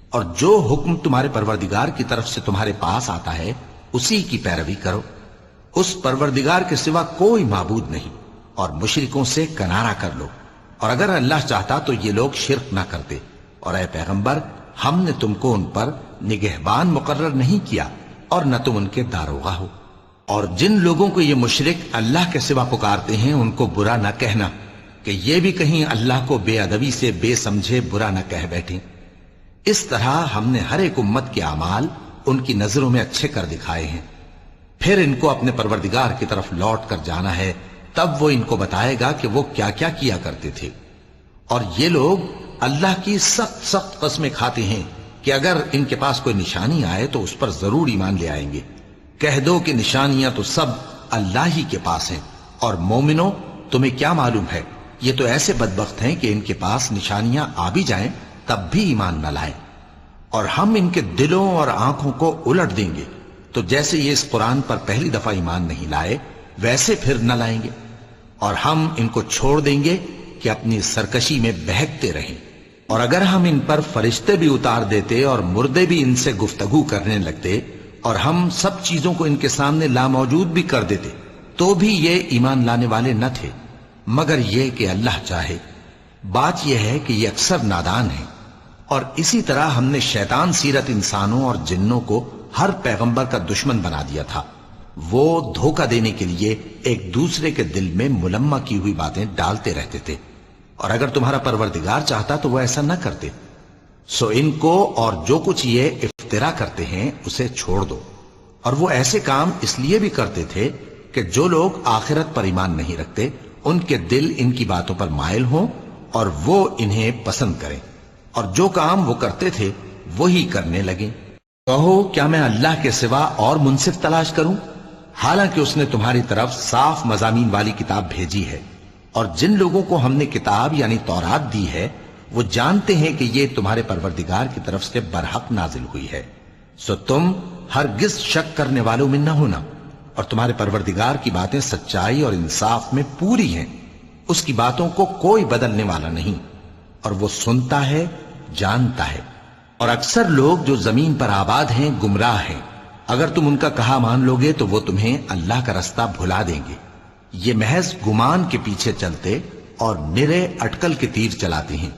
اور جو حکم تمہارے پروردگار کی طرف سے تمہارے پاس آتا ہے اسی کی پیروی کرو، اس پروردگار کے سوا کوئی معبود نہیں، اور مشرکوں سے کنارہ کر لو، اور اگر اللہ چاہتا تو یہ لوگ شرک نہ کرتے۔ اور اے پیغمبر، ہم نے تم کو ان پر نگہبان مقرر نہیں کیا، اور نہ تم ان کے داروغہ ہو۔ اور جن لوگوں کو یہ مشرک اللہ کے سوا پکارتے ہیں ان کو برا نہ کہنا، کہ یہ بھی کہیں اللہ کو بے ادبی سے بے سمجھے برا نہ کہہ بیٹھیں۔ اس طرح ہم نے ہر ایک امت کے اعمال ان کی نظروں میں اچھے کر دکھائے ہیں، پھر ان کو اپنے پروردگار کی طرف لوٹ کر جانا ہے، تب وہ ان کو بتائے گا کہ وہ کیا کیا کیا کرتے تھے۔ اور یہ لوگ اللہ کی سخت سخت قسمیں کھاتے ہیں کہ اگر ان کے پاس کوئی نشانی آئے تو اس پر ضرور ایمان لے آئیں گے۔ کہہ دو کہ نشانیاں تو سب اللہ ہی کے پاس ہیں، اور مومنوں تمہیں کیا معلوم ہے، یہ تو ایسے بدبخت ہیں کہ ان کے پاس نشانیاں آ بھی جائیں تب بھی ایمان نہ لائیں، اور ہم ان کے دلوں اور آنکھوں کو الٹ دیں گے، تو جیسے یہ اس قرآن پر پہلی دفعہ ایمان نہیں لائے ویسے پھر نہ لائیں گے، اور ہم ان کو چھوڑ دیں گے کہ اپنی سرکشی میں بہکتے رہیں۔ اور اگر ہم ان پر فرشتے بھی اتار دیتے اور مردے بھی ان سے گفتگو کرنے لگتے، اور ہم سب چیزوں کو ان کے سامنے لاموجود بھی کر دیتے، تو بھی یہ ایمان لانے والے نہ تھے، مگر یہ کہ اللہ چاہے۔ بات یہ ہے کہ یہ اکثر نادان ہیں۔ اور اسی طرح ہم نے شیطان سیرت انسانوں اور جنوں کو ہر پیغمبر کا دشمن بنا دیا تھا، وہ دھوکہ دینے کے لیے ایک دوسرے کے دل میں ملمہ کی ہوئی باتیں ڈالتے رہتے تھے، اور اگر تمہارا پروردگار چاہتا تو وہ ایسا نہ کرتے۔ سو ان کو اور جو کچھ یہ افترا کرتے ہیں اسے چھوڑ دو۔ اور وہ ایسے کام اس لیے بھی کرتے تھے کہ جو لوگ آخرت پر ایمان نہیں رکھتے ان کے دل ان کی باتوں پر مائل ہوں اور وہ انہیں پسند کریں، اور جو کام وہ کرتے تھے وہی کرنے لگیں۔ کہو کیا میں اللہ کے سوا اور منصف تلاش کروں، حالانکہ اس نے تمہاری طرف صاف مضامین والی کتاب بھیجی ہے، اور جن لوگوں کو ہم نے کتاب یعنی تورات دی ہے وہ جانتے ہیں کہ یہ تمہارے پروردگار کی طرف سے برحق نازل ہوئی ہے، سو تم ہرگز شک کرنے والوں میں نہ ہونا، اور تمہارے پروردگار کی باتیں سچائی اور انصاف میں پوری ہیں، اس کی باتوں کو کوئی بدلنے والا نہیں، اور وہ سنتا ہے جانتا ہے۔ اور اکثر لوگ جو زمین پر آباد ہیں گمراہ ہیں، اگر تم ان کا کہا مان لوگے تو وہ تمہیں اللہ کا رستہ بھلا دیں گے۔ یہ محض گمان کے پیچھے چلتے اور نرے اٹکل کے تیر چلاتے ہیں۔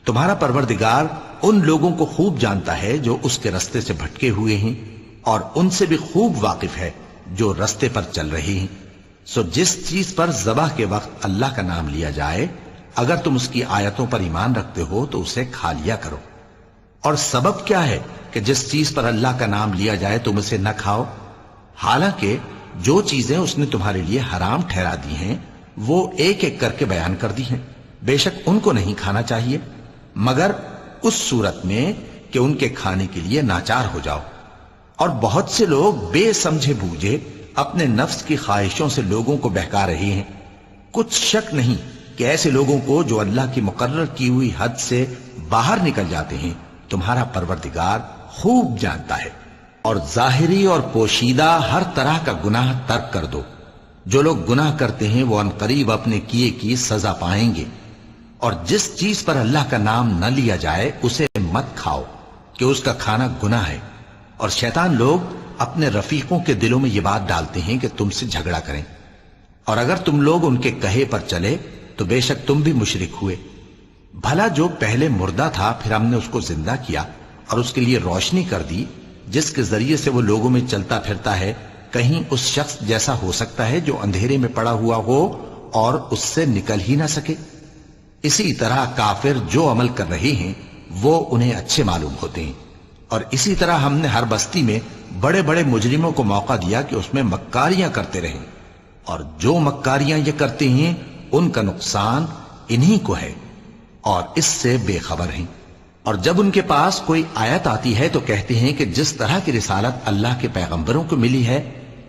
تمہارا پروردگار ان لوگوں کو خوب جانتا ہے جو اس کے رستے سے بھٹکے ہوئے ہیں، اور ان سے بھی خوب واقف ہے جو رستے پر چل رہے ہیں۔ سو جس چیز پر ذبح کے وقت اللہ کا نام لیا جائے، اگر تم اس کی آیتوں پر ایمان رکھتے ہو تو اسے کھا لیا کرو۔ اور سبب کیا ہے کہ جس چیز پر اللہ کا نام لیا جائے تم اسے نہ کھاؤ، حالانکہ جو چیزیں اس نے تمہارے لیے حرام ٹھہرا دی ہیں وہ ایک ایک کر کے بیان کر دی ہیں، بے شک ان کو نہیں کھانا چاہیے مگر اس صورت میں کہ ان کے کھانے کے لیے ناچار ہو جاؤ۔ اور بہت سے لوگ بے سمجھے بوجھے اپنے نفس کی خواہشوں سے لوگوں کو بہکا رہے ہیں۔ کچھ شک نہیں کہ ایسے لوگوں کو جو اللہ کی مقرر کی ہوئی حد سے باہر نکل جاتے ہیں تمہارا پروردگار خوب جانتا ہے۔ اور ظاہری اور پوشیدہ ہر طرح کا گناہ ترک کر دو۔ جو لوگ گناہ کرتے ہیں وہ عنقریب اپنے کیے کی سزا پائیں گے۔ اور جس چیز پر اللہ کا نام نہ لیا جائے اسے مت کھاؤ کہ اس کا کھانا گناہ ہے۔ اور شیطان لوگ اپنے رفیقوں کے دلوں میں یہ بات ڈالتے ہیں کہ تم سے جھگڑا کریں، اور اگر تم لوگ ان کے کہے پر چلے تو بے شک تم بھی مشرک ہوئے۔ بھلا جو پہلے مردہ تھا پھر ہم نے اس کو زندہ کیا اور اس کے لیے روشنی کر دی جس کے ذریعے سے وہ لوگوں میں چلتا پھرتا ہے، کہیں اس شخص جیسا ہو سکتا ہے جو اندھیرے میں پڑا ہوا ہو اور اس سے نکل ہی نہ سکے؟ اسی طرح کافر جو عمل کر رہے ہیں وہ انہیں اچھے معلوم ہوتے ہیں۔ اور اسی طرح ہم نے ہر بستی میں بڑے بڑے مجرموں کو موقع دیا کہ اس میں مکاریاں کرتے رہیں، اور جو مکاریاں یہ کرتے ہیں ان کا نقصان انہی کو ہے اور اس سے بے خبر ہیں۔ اور جب ان کے پاس کوئی آیت آتی ہے تو کہتے ہیں کہ جس طرح کی رسالت اللہ کے پیغمبروں کو ملی ہے،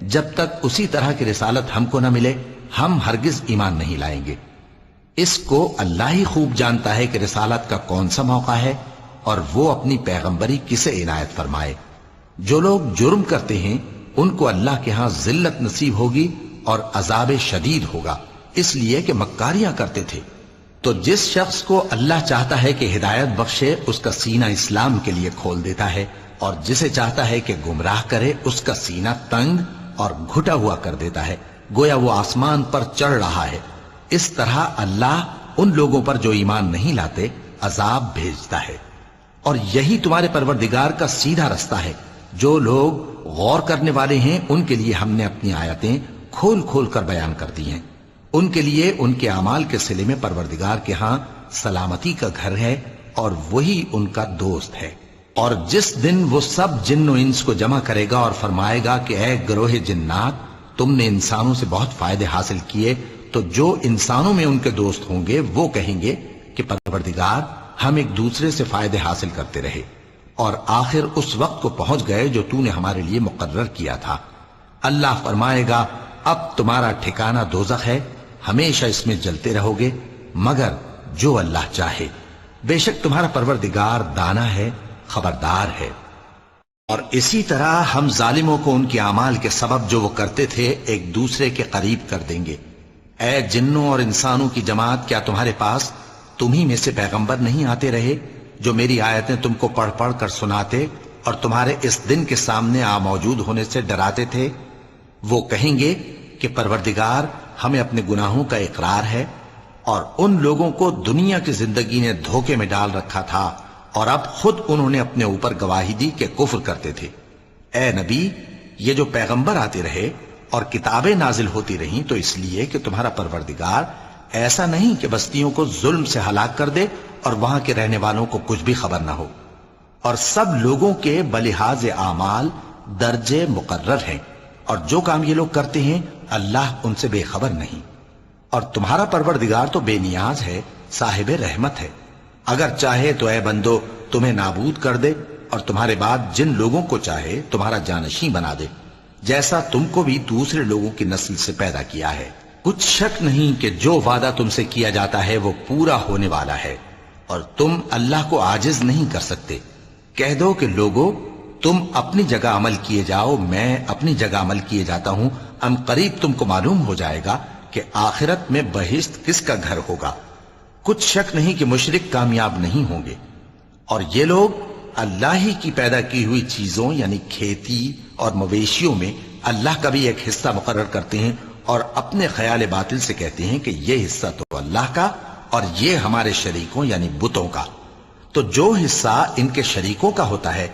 جب تک اسی طرح کی رسالت ہم کو نہ ملے ہم ہرگز ایمان نہیں لائیں گے۔ اس کو اللہ ہی خوب جانتا ہے کہ رسالت کا کون سا موقع ہے اور وہ اپنی پیغمبری کسے عنایت فرمائے۔ جو لوگ جرم کرتے ہیں ان کو اللہ کے ہاں ذلت نصیب ہوگی اور عذاب شدید ہوگا، اس لیے کہ مکاریاں کرتے تھے۔ تو جس شخص کو اللہ چاہتا ہے کہ ہدایت بخشے اس کا سینہ اسلام کے لیے کھول دیتا ہے، اور جسے چاہتا ہے کہ گمراہ کرے اس کا سینہ تنگ اور گھٹا ہوا کر دیتا ہے، گویا وہ آسمان پر چڑھ رہا ہے۔ اس طرح اللہ ان لوگوں پر جو ایمان نہیں لاتے عذاب بھیجتا ہے۔ اور یہی تمہارے پروردگار کا سیدھا رستہ ہے۔ جو لوگ غور کرنے والے ہیں ان کے لیے ہم نے اپنی آیتیں کھول کھول کر بیان کر دی ہیں۔ ان کے لیے ان کے اعمال کے صلے میں پروردگار کے ہاں سلامتی کا گھر ہے اور وہی ان کا دوست ہے۔ اور جس دن وہ سب جن و انس کو جمع کرے گا اور فرمائے گا کہ اے گروہ جنات، تم نے انسانوں سے بہت فائدے حاصل کیے، تو جو انسانوں میں ان کے دوست ہوں گے وہ کہیں گے کہ پروردگار ہم ایک دوسرے سے فائدے حاصل کرتے رہے اور آخر اس وقت کو پہنچ گئے جو تو نے ہمارے لیے مقرر کیا تھا۔ اللہ فرمائے گا اب تمہارا ٹھکانہ دوزخ ہے، ہمیشہ اس میں جلتے رہو گے مگر جو اللہ چاہے، بے شک تمہارا پروردگار دانا ہے، خبردار ہے۔ اور اسی طرح ہم ظالموں کو ان کے اعمال کے سبب جو وہ کرتے تھے ایک دوسرے کے قریب کر دیں گے۔ اے جنوں اور انسانوں کی جماعت، کیا تمہارے پاس تمہیں میں سے پیغمبر نہیں آتے رہے جو میری آیتیں تم کو پڑھ پڑھ کر سناتے اور تمہارے اس دن کے سامنے موجود ہونے سے ڈراتے تھے؟ وہ کہیں گے کہ پروردگار ہمیں اپنے گناہوں کا اقرار ہے، اور ان لوگوں کو دنیا کی زندگی نے دھوکے میں ڈال رکھا تھا اور اب خود انہوں نے اپنے اوپر گواہی دی کہ کفر کرتے تھے۔ اے نبی، یہ جو پیغمبر آتے رہے اور کتابیں نازل ہوتی رہیں تو اس لیے کہ تمہارا پروردگار ایسا نہیں کہ بستیوں کو ظلم سے ہلاک کر دے اور وہاں کے رہنے والوں کو کچھ بھی خبر نہ ہو، اور سب لوگوں کے بلحاظ اعمال درجے مقرر ہیں، اور جو کام یہ لوگ کرتے ہیں اللہ ان سے بے خبر نہیں۔ اور تمہارا پروردگار تو بے نیاز ہے، صاحب رحمت ہے، اگر چاہے تو اے بندو تمہیں نابود کر دے اور تمہارے بعد جن لوگوں کو چاہے تمہارا جانشین بنا دے، جیسا تم کو بھی دوسرے لوگوں کی نسل سے پیدا کیا ہے۔ کچھ شک نہیں کہ جو وعدہ تم سے کیا جاتا ہے وہ پورا ہونے والا ہے، اور تم اللہ کو عاجز نہیں کر سکتے۔ کہہ دو کہ لوگو تم اپنی جگہ عمل کیے جاؤ، میں اپنی جگہ عمل کیے جاتا ہوں، ان قریب تم کو معلوم ہو جائے گا کہ آخرت میں بہشت کس کا گھر ہوگا۔ کچھ شک نہیں کہ مشرک کامیاب نہیں ہوں گے۔ اور یہ لوگ اللہ ہی کی پیدا کی ہوئی چیزوں یعنی کھیتی اور مویشیوں میں اللہ کا بھی ایک حصہ مقرر کرتے ہیں، اور اپنے خیال باطل سے کہتے ہیں کہ یہ حصہ تو اللہ کا اور یہ ہمارے شریکوں یعنی بتوں کا۔ تو جو حصہ ان کے شریکوں کا ہوتا ہے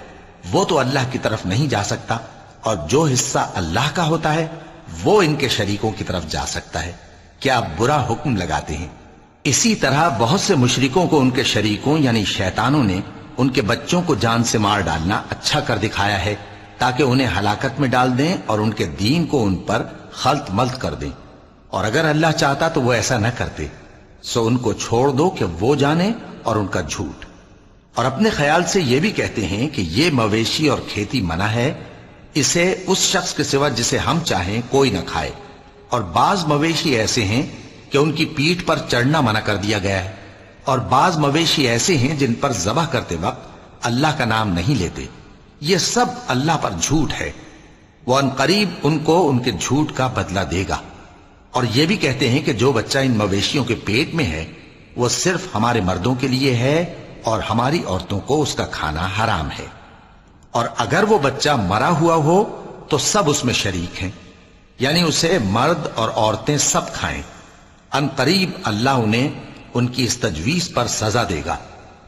وہ تو اللہ کی طرف نہیں جا سکتا، اور جو حصہ اللہ کا ہوتا ہے وہ ان کے شریکوں کی طرف جا سکتا ہے۔ کیا برا حکم لگاتے ہیں۔ اسی طرح بہت سے مشرکوں کو ان کے شریکوں یعنی شیطانوں نے ان کے بچوں کو جان سے مار ڈالنا اچھا کر دکھایا ہے تاکہ انہیں ہلاکت میں ڈال دیں اور ان کے دین کو ان پر خلط ملط کر دیں، اور اگر اللہ چاہتا تو وہ ایسا نہ کرتے۔ سو ان کو چھوڑ دو کہ وہ جانے اور ان کا جھوٹ۔ اور اپنے خیال سے یہ بھی کہتے ہیں کہ یہ مویشی اور کھیتی منع ہے، اسے اس شخص کے سوا جسے ہم چاہیں کوئی نہ کھائے، اور بعض مویشی ایسے ہیں کہ ان کی پیٹھ پر چڑھنا منع کر دیا گیا ہے، اور بعض مویشی ایسے ہیں جن پر ذبح کرتے وقت اللہ کا نام نہیں لیتے۔ یہ سب اللہ پر جھوٹ ہے، وہ ان قریب ان کو ان کے جھوٹ کا بدلہ دے گا۔ اور یہ بھی کہتے ہیں کہ جو بچہ ان مویشیوں کے پیٹ میں ہے وہ صرف ہمارے مردوں کے لیے ہے اور ہماری عورتوں کو اس کا کھانا حرام ہے، اور اگر وہ بچہ مرا ہوا ہو تو سب اس میں شریک ہیں، یعنی اسے مرد اور عورتیں سب کھائیں۔ ان قریب اللہ انہیں ان کی اس تجویز پر سزا دے گا،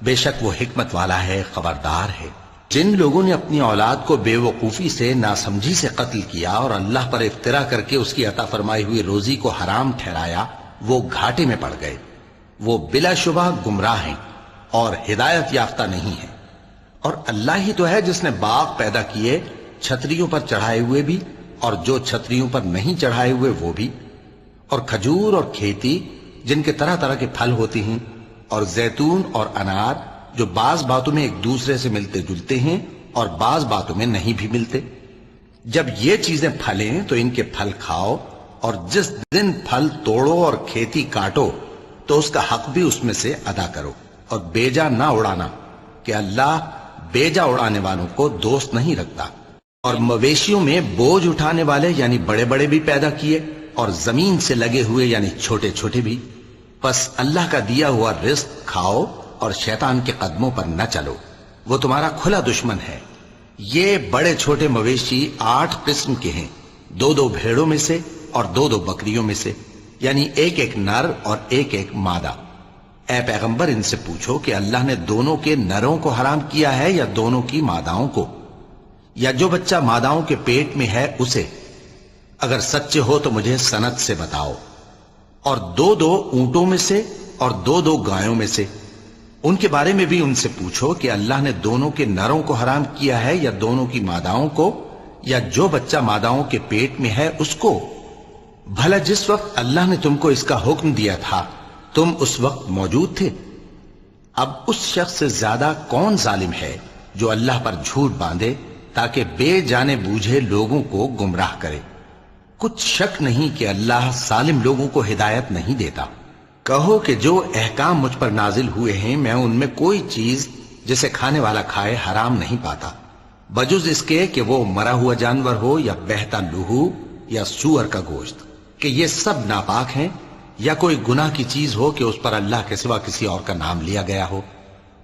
بے شک وہ حکمت والا ہے، خبردار ہے۔ جن لوگوں نے اپنی اولاد کو بے وقوفی سے ناسمجھی سے قتل کیا اور اللہ پر افترا کر کے اس کی عطا فرمائی ہوئی روزی کو حرام ٹھہرایا، وہ گھاٹے میں پڑ گئے، وہ بلا شبہ گمراہ ہیں۔ اور ہدایت یافتہ نہیں ہیں۔ اور اللہ ہی تو ہے جس نے باغ پیدا کیے، چھتریوں پر چڑھائے ہوئے بھی اور جو چھتریوں پر نہیں چڑھائے ہوئے وہ بھی، اور کھجور اور کھیتی جن کے طرح طرح کے پھل ہوتے ہیں، اور زیتون اور انار جو بعض باتوں میں ایک دوسرے سے ملتے جلتے ہیں اور بعض باتوں میں نہیں بھی ملتے۔ جب یہ چیزیں پھلیں تو ان کے پھل کھاؤ، اور جس دن پھل توڑو اور کھیتی کاٹو تو اس کا حق بھی اس میں سے ادا کرو، اور بیجا نہ اڑانا کہ اللہ بیجا اڑانے والوں کو دوست نہیں رکھتا۔ اور مویشیوں میں بوجھ اٹھانے والے یعنی بڑے بڑے بھی پیدا کیے، اور زمین سے لگے ہوئے یعنی چھوٹے چھوٹے بھی۔ پس اللہ کا دیا ہوا رزق کھاؤ اور شیطان کے قدموں پر نہ چلو، وہ تمہارا کھلا دشمن ہے۔ یہ بڑے چھوٹے مویشی 8 قسم کے ہیں، 2 بھیڑوں میں سے اور 2 بکریوں میں سے، یعنی ایک نر اور ایک مادہ۔ اے پیغمبر ان سے پوچھو کہ اللہ نے دونوں کے نروں کو حرام کیا ہے یا دونوں کی ماداؤں کو، یا جو بچہ ماداؤں کے پیٹ میں ہے اسے؟ اگر سچے ہو تو مجھے سند سے بتاؤ۔ اور 2 اونٹوں میں سے اور 2 گایوں میں سے، ان کے بارے میں بھی ان سے پوچھو کہ اللہ نے دونوں کے نروں کو حرام کیا ہے یا دونوں کی ماداؤں کو، یا جو بچہ ماداؤں کے پیٹ میں ہے اس کو؟ بھلا جس وقت اللہ نے تم کو اس کا حکم دیا تھا تم اس وقت موجود تھے؟ اب اس شخص سے زیادہ کون ظالم ہے جو اللہ پر جھوٹ باندھے تاکہ بے جانے بوجھے لوگوں کو گمراہ کرے؟ کچھ شک نہیں کہ اللہ ظالم لوگوں کو ہدایت نہیں دیتا۔ کہو کہ جو احکام مجھ پر نازل ہوئے ہیں میں ان میں کوئی چیز جسے کھانے والا کھائے حرام نہیں پاتا، بجز اس کے کہ وہ مرا ہوا جانور ہو یا بہتا لہو یا سور کا گوشت، کہ یہ سب ناپاک ہیں، یا کوئی گناہ کی چیز ہو کہ اس پر اللہ کے سوا کسی اور کا نام لیا گیا ہو۔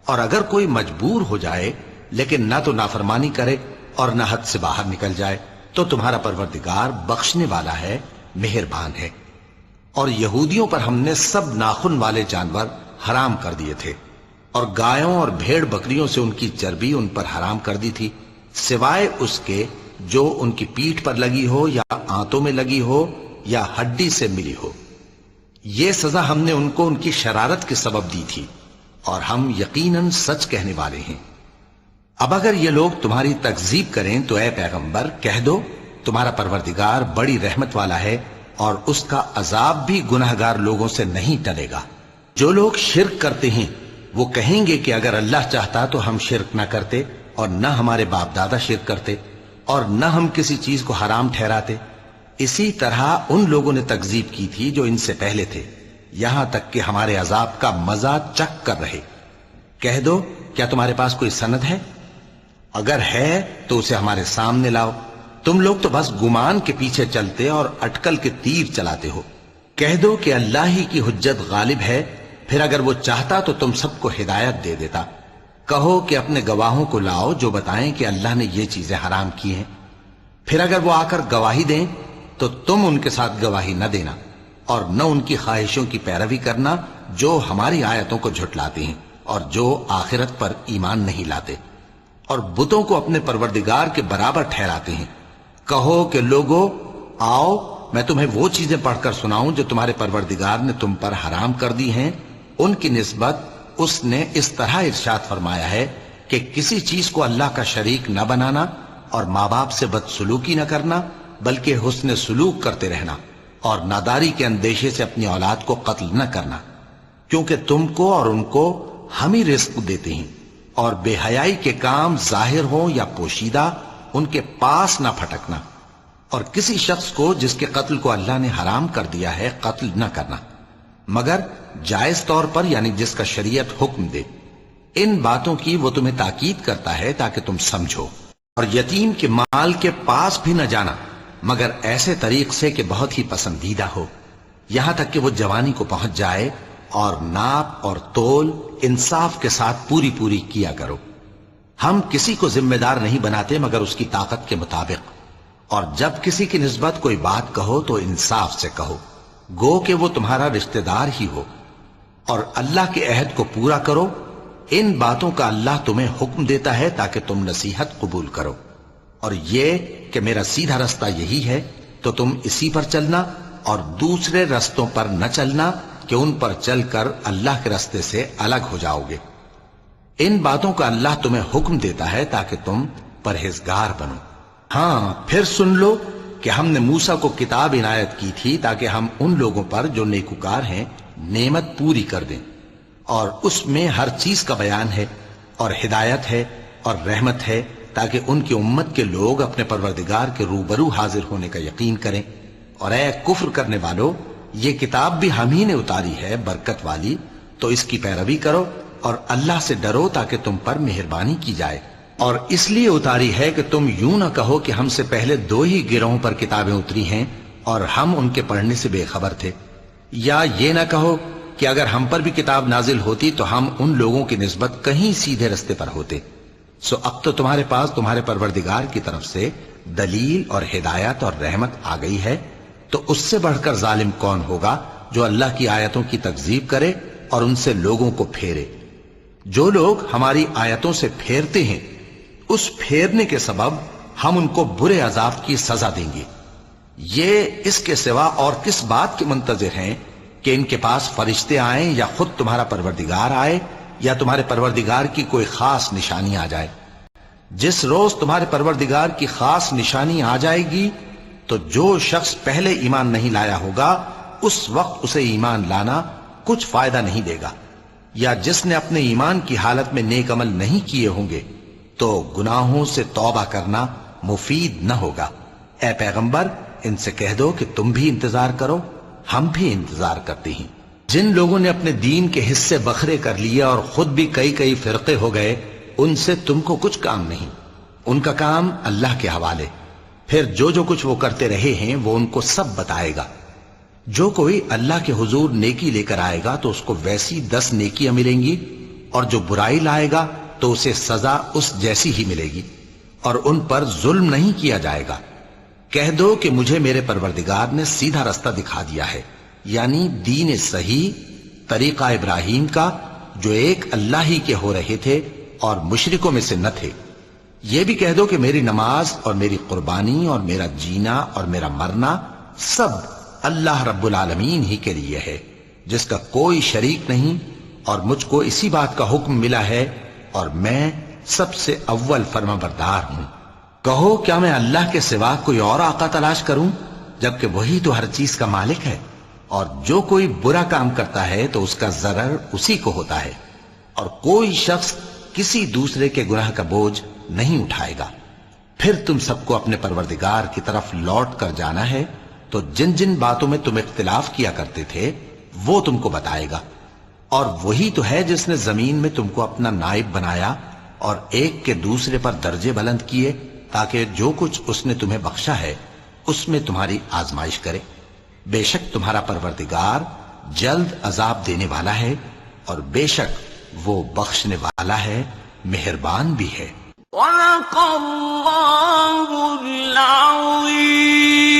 اور اگر کوئی مجبور ہو جائے لیکن نہ تو نافرمانی کرے اور نہ حد سے باہر نکل جائے تو تمہارا پروردگار بخشنے والا ہے، مہربان ہے۔ اور یہودیوں پر ہم نے سب ناخن والے جانور حرام کر دیے تھے، اور گایوں اور بھیڑ بکریوں سے ان کی چربی ان پر حرام کر دی تھی، سوائے اس کے جو ان کی پیٹھ پر لگی ہو یا آنتوں میں لگی ہو یا ہڈی سے ملی ہو۔ یہ سزا ہم نے ان کو ان کی شرارت کے سبب دی تھی، اور ہم یقیناً سچ کہنے والے ہیں۔ اب اگر یہ لوگ تمہاری تکذیب کریں تو اے پیغمبر کہہ دو تمہارا پروردگار بڑی رحمت والا ہے، اور اس کا عذاب بھی گناہگار لوگوں سے نہیں ٹلے گا۔ جو لوگ شرک کرتے ہیں وہ کہیں گے کہ اگر اللہ چاہتا تو ہم شرک نہ کرتے، اور نہ ہمارے باپ دادا شرک کرتے، اور نہ ہم کسی چیز کو حرام ٹھہراتے۔ اسی طرح ان لوگوں نے تکذیب کی تھی جو ان سے پہلے تھے، یہاں تک کہ ہمارے عذاب کا مزہ چکھ کر رہے۔ کہہ دو کیا تمہارے پاس کوئی سند ہے؟ اگر ہے تو اسے ہمارے سامنے لاؤ۔ تم لوگ تو بس گمان کے پیچھے چلتے اور اٹکل کے تیر چلاتے ہو۔ کہہ دو کہ اللہ ہی کی حجت غالب ہے، پھر اگر وہ چاہتا تو تم سب کو ہدایت دے دیتا۔ کہو کہ اپنے گواہوں کو لاؤ جو بتائیں کہ اللہ نے یہ چیزیں حرام کی ہیں، پھر اگر وہ آ کر گواہی دیں تو تم ان کے ساتھ گواہی نہ دینا، اور نہ ان کی خواہشوں کی پیروی کرنا جو ہماری آیتوں کو جھٹلاتے ہیں اور جو آخرت پر ایمان نہیں لاتے، اور بتوں کو اپنے پروردگار کے برابر ٹھہراتے ہیں۔ کہو کہ لوگو آؤ میں تمہیں وہ چیزیں پڑھ کر سناؤں جو تمہارے پروردگار نے تم پر حرام کر دی ہیں۔ ان کی نسبت اس نے اس طرح ارشاد فرمایا ہے کہ کسی چیز کو اللہ کا شریک نہ بنانا، اور ماں باپ سے بدسلوکی نہ کرنا بلکہ حسن سلوک کرتے رہنا، اور ناداری کے اندیشے سے اپنی اولاد کو قتل نہ کرنا، کیونکہ تم کو اور ان کو ہم ہی رزق دیتے ہیں۔ اور بے حیائی کے کام ظاہر ہوں یا پوشیدہ ان کے پاس نہ پھٹکنا، اور کسی شخص کو جس کے قتل کو اللہ نے حرام کر دیا ہے قتل نہ کرنا، مگر جائز طور پر یعنی جس کا شریعت حکم دے۔ ان باتوں کی وہ تمہیں تاکید کرتا ہے تاکہ تم سمجھو۔ اور یتیم کے مال کے پاس بھی نہ جانا مگر ایسے طریق سے کہ بہت ہی پسندیدہ ہو، یہاں تک کہ وہ جوانی کو پہنچ جائے، اور ناپ اور تول انصاف کے ساتھ پوری پوری کیا کرو۔ ہم کسی کو ذمہ دار نہیں بناتے مگر اس کی طاقت کے مطابق، اور جب کسی کی نسبت کوئی بات کہو تو انصاف سے کہو، گو کہ وہ تمہارا رشتہ دار ہی ہو، اور اللہ کے عہد کو پورا کرو۔ ان باتوں کا اللہ تمہیں حکم دیتا ہے تاکہ تم نصیحت قبول کرو، اور یہ کہ میرا سیدھا رستہ یہی ہے تو تم اسی پر چلنا، اور دوسرے رستوں پر نہ چلنا کہ ان پر چل کر اللہ کے رستے سے الگ ہو جاؤ گے۔ ان باتوں کا اللہ تمہیں حکم دیتا ہے تاکہ تم پرہیزگار بنو۔ ہاں پھر سن لو کہ ہم نے موسیٰ کو کتاب عنایت کی تھی تاکہ ہم ان لوگوں پر جو نیکوکار ہیں نعمت پوری کر دیں، اور اس میں ہر چیز کا بیان ہے اور ہدایت ہے اور رحمت ہے، تاکہ ان کی امت کے لوگ اپنے پروردگار کے روبرو حاضر ہونے کا یقین کریں۔ اور اے کفر کرنے والو، یہ کتاب بھی ہم ہی نے اتاری ہے برکت والی، تو اس کی پیروی کرو اور اللہ سے ڈرو تاکہ تم پر مہربانی کی جائے۔ اور اس لیے اتاری ہے کہ تم یوں نہ کہو کہ ہم سے پہلے 2 ہی گروہوں پر کتابیں اتری ہیں اور ہم ان کے پڑھنے سے بے خبر تھے، یا یہ نہ کہو کہ اگر ہم پر بھی کتاب نازل ہوتی تو ہم ان لوگوں کی نسبت کہیں سیدھے رستے پر ہوتے۔ سو اب تو تمہارے پاس تمہارے پروردگار کی طرف سے دلیل اور ہدایت اور رحمت آ گئی ہے، تو اس سے بڑھ کر ظالم کون ہوگا جو اللہ کی آیتوں کی تکذیب کرے اور ان سے لوگوں کو پھیرے۔ جو لوگ ہماری آیتوں سے پھیرتے ہیں، اس پھیرنے کے سبب ہم ان کو برے عذاب کی سزا دیں گے۔ یہ اس کے سوا اور کس بات کے منتظر ہیں کہ ان کے پاس فرشتے آئیں یا خود تمہارا پروردگار آئے یا تمہارے پروردگار کی کوئی خاص نشانی آ جائے؟ جس روز تمہارے پروردگار کی خاص نشانی آ جائے گی تو جو شخص پہلے ایمان نہیں لایا ہوگا اس وقت اسے ایمان لانا کچھ فائدہ نہیں دے گا، یا جس نے اپنے ایمان کی حالت میں نیک عمل نہیں کیے ہوں گے تو گناہوں سے توبہ کرنا مفید نہ ہوگا۔ اے پیغمبر، ان سے کہہ دو کہ تم بھی انتظار کرو، ہم بھی انتظار کرتے ہیں۔ جن لوگوں نے اپنے دین کے حصے بکھرے کر لیے اور خود بھی کئی فرقے ہو گئے، ان سے تم کو کچھ کام نہیں، ان کا کام اللہ کے حوالے۔ پھر جو کچھ وہ کرتے رہے ہیں وہ ان کو سب بتائے گا۔ جو کوئی اللہ کے حضور نیکی لے کر آئے گا تو اس کو ویسی 10 نیکیاں ملیں گی، اور جو برائی لائے گا تو اسے سزا اس جیسی ہی ملے گی، اور ان پر ظلم نہیں کیا جائے گا۔ کہہ دو کہ مجھے میرے پروردگار نے سیدھا رستہ دکھا دیا ہے، یعنی دین صحیح، طریقہ ابراہیم کا، جو ایک اللہ ہی کے ہو رہے تھے اور مشرکوں میں سے نہ تھے۔ یہ بھی کہہ دو کہ میری نماز اور میری قربانی اور میرا جینا اور میرا مرنا سب اللہ رب العالمین ہی کے لیے ہے، جس کا کوئی شریک نہیں، اور مجھ کو اسی بات کا حکم ملا ہے، اور میں سب سے اول فرما بردار ہوں۔ کہو کیا میں اللہ کے سوا کوئی اور آقا تلاش کروں، جبکہ وہی تو ہر چیز کا مالک ہے، اور جو کوئی برا کام کرتا ہے تو اس کا ضرر اسی کو ہوتا ہے، اور کوئی شخص کسی دوسرے کے گناہ کا بوجھ نہیں اٹھائے گا۔ پھر تم سب کو اپنے پروردگار کی طرف لوٹ کر جانا ہے، تو جن جن باتوں میں تم اختلاف کیا کرتے تھے وہ تم کو بتائے گا، اور وہی تو ہے جس نے زمین میں تم کو اپنا نائب بنایا اور ایک کے دوسرے پر درجے بلند کیے، تاکہ جو کچھ اس نے تمہیں بخشا ہے اس میں تمہاری آزمائش کرے۔ بے شک تمہارا پروردگار جلد عذاب دینے والا ہے، اور بے شک وہ بخشنے والا ہے، مہربان بھی ہے۔ صدق اللہ العظیم۔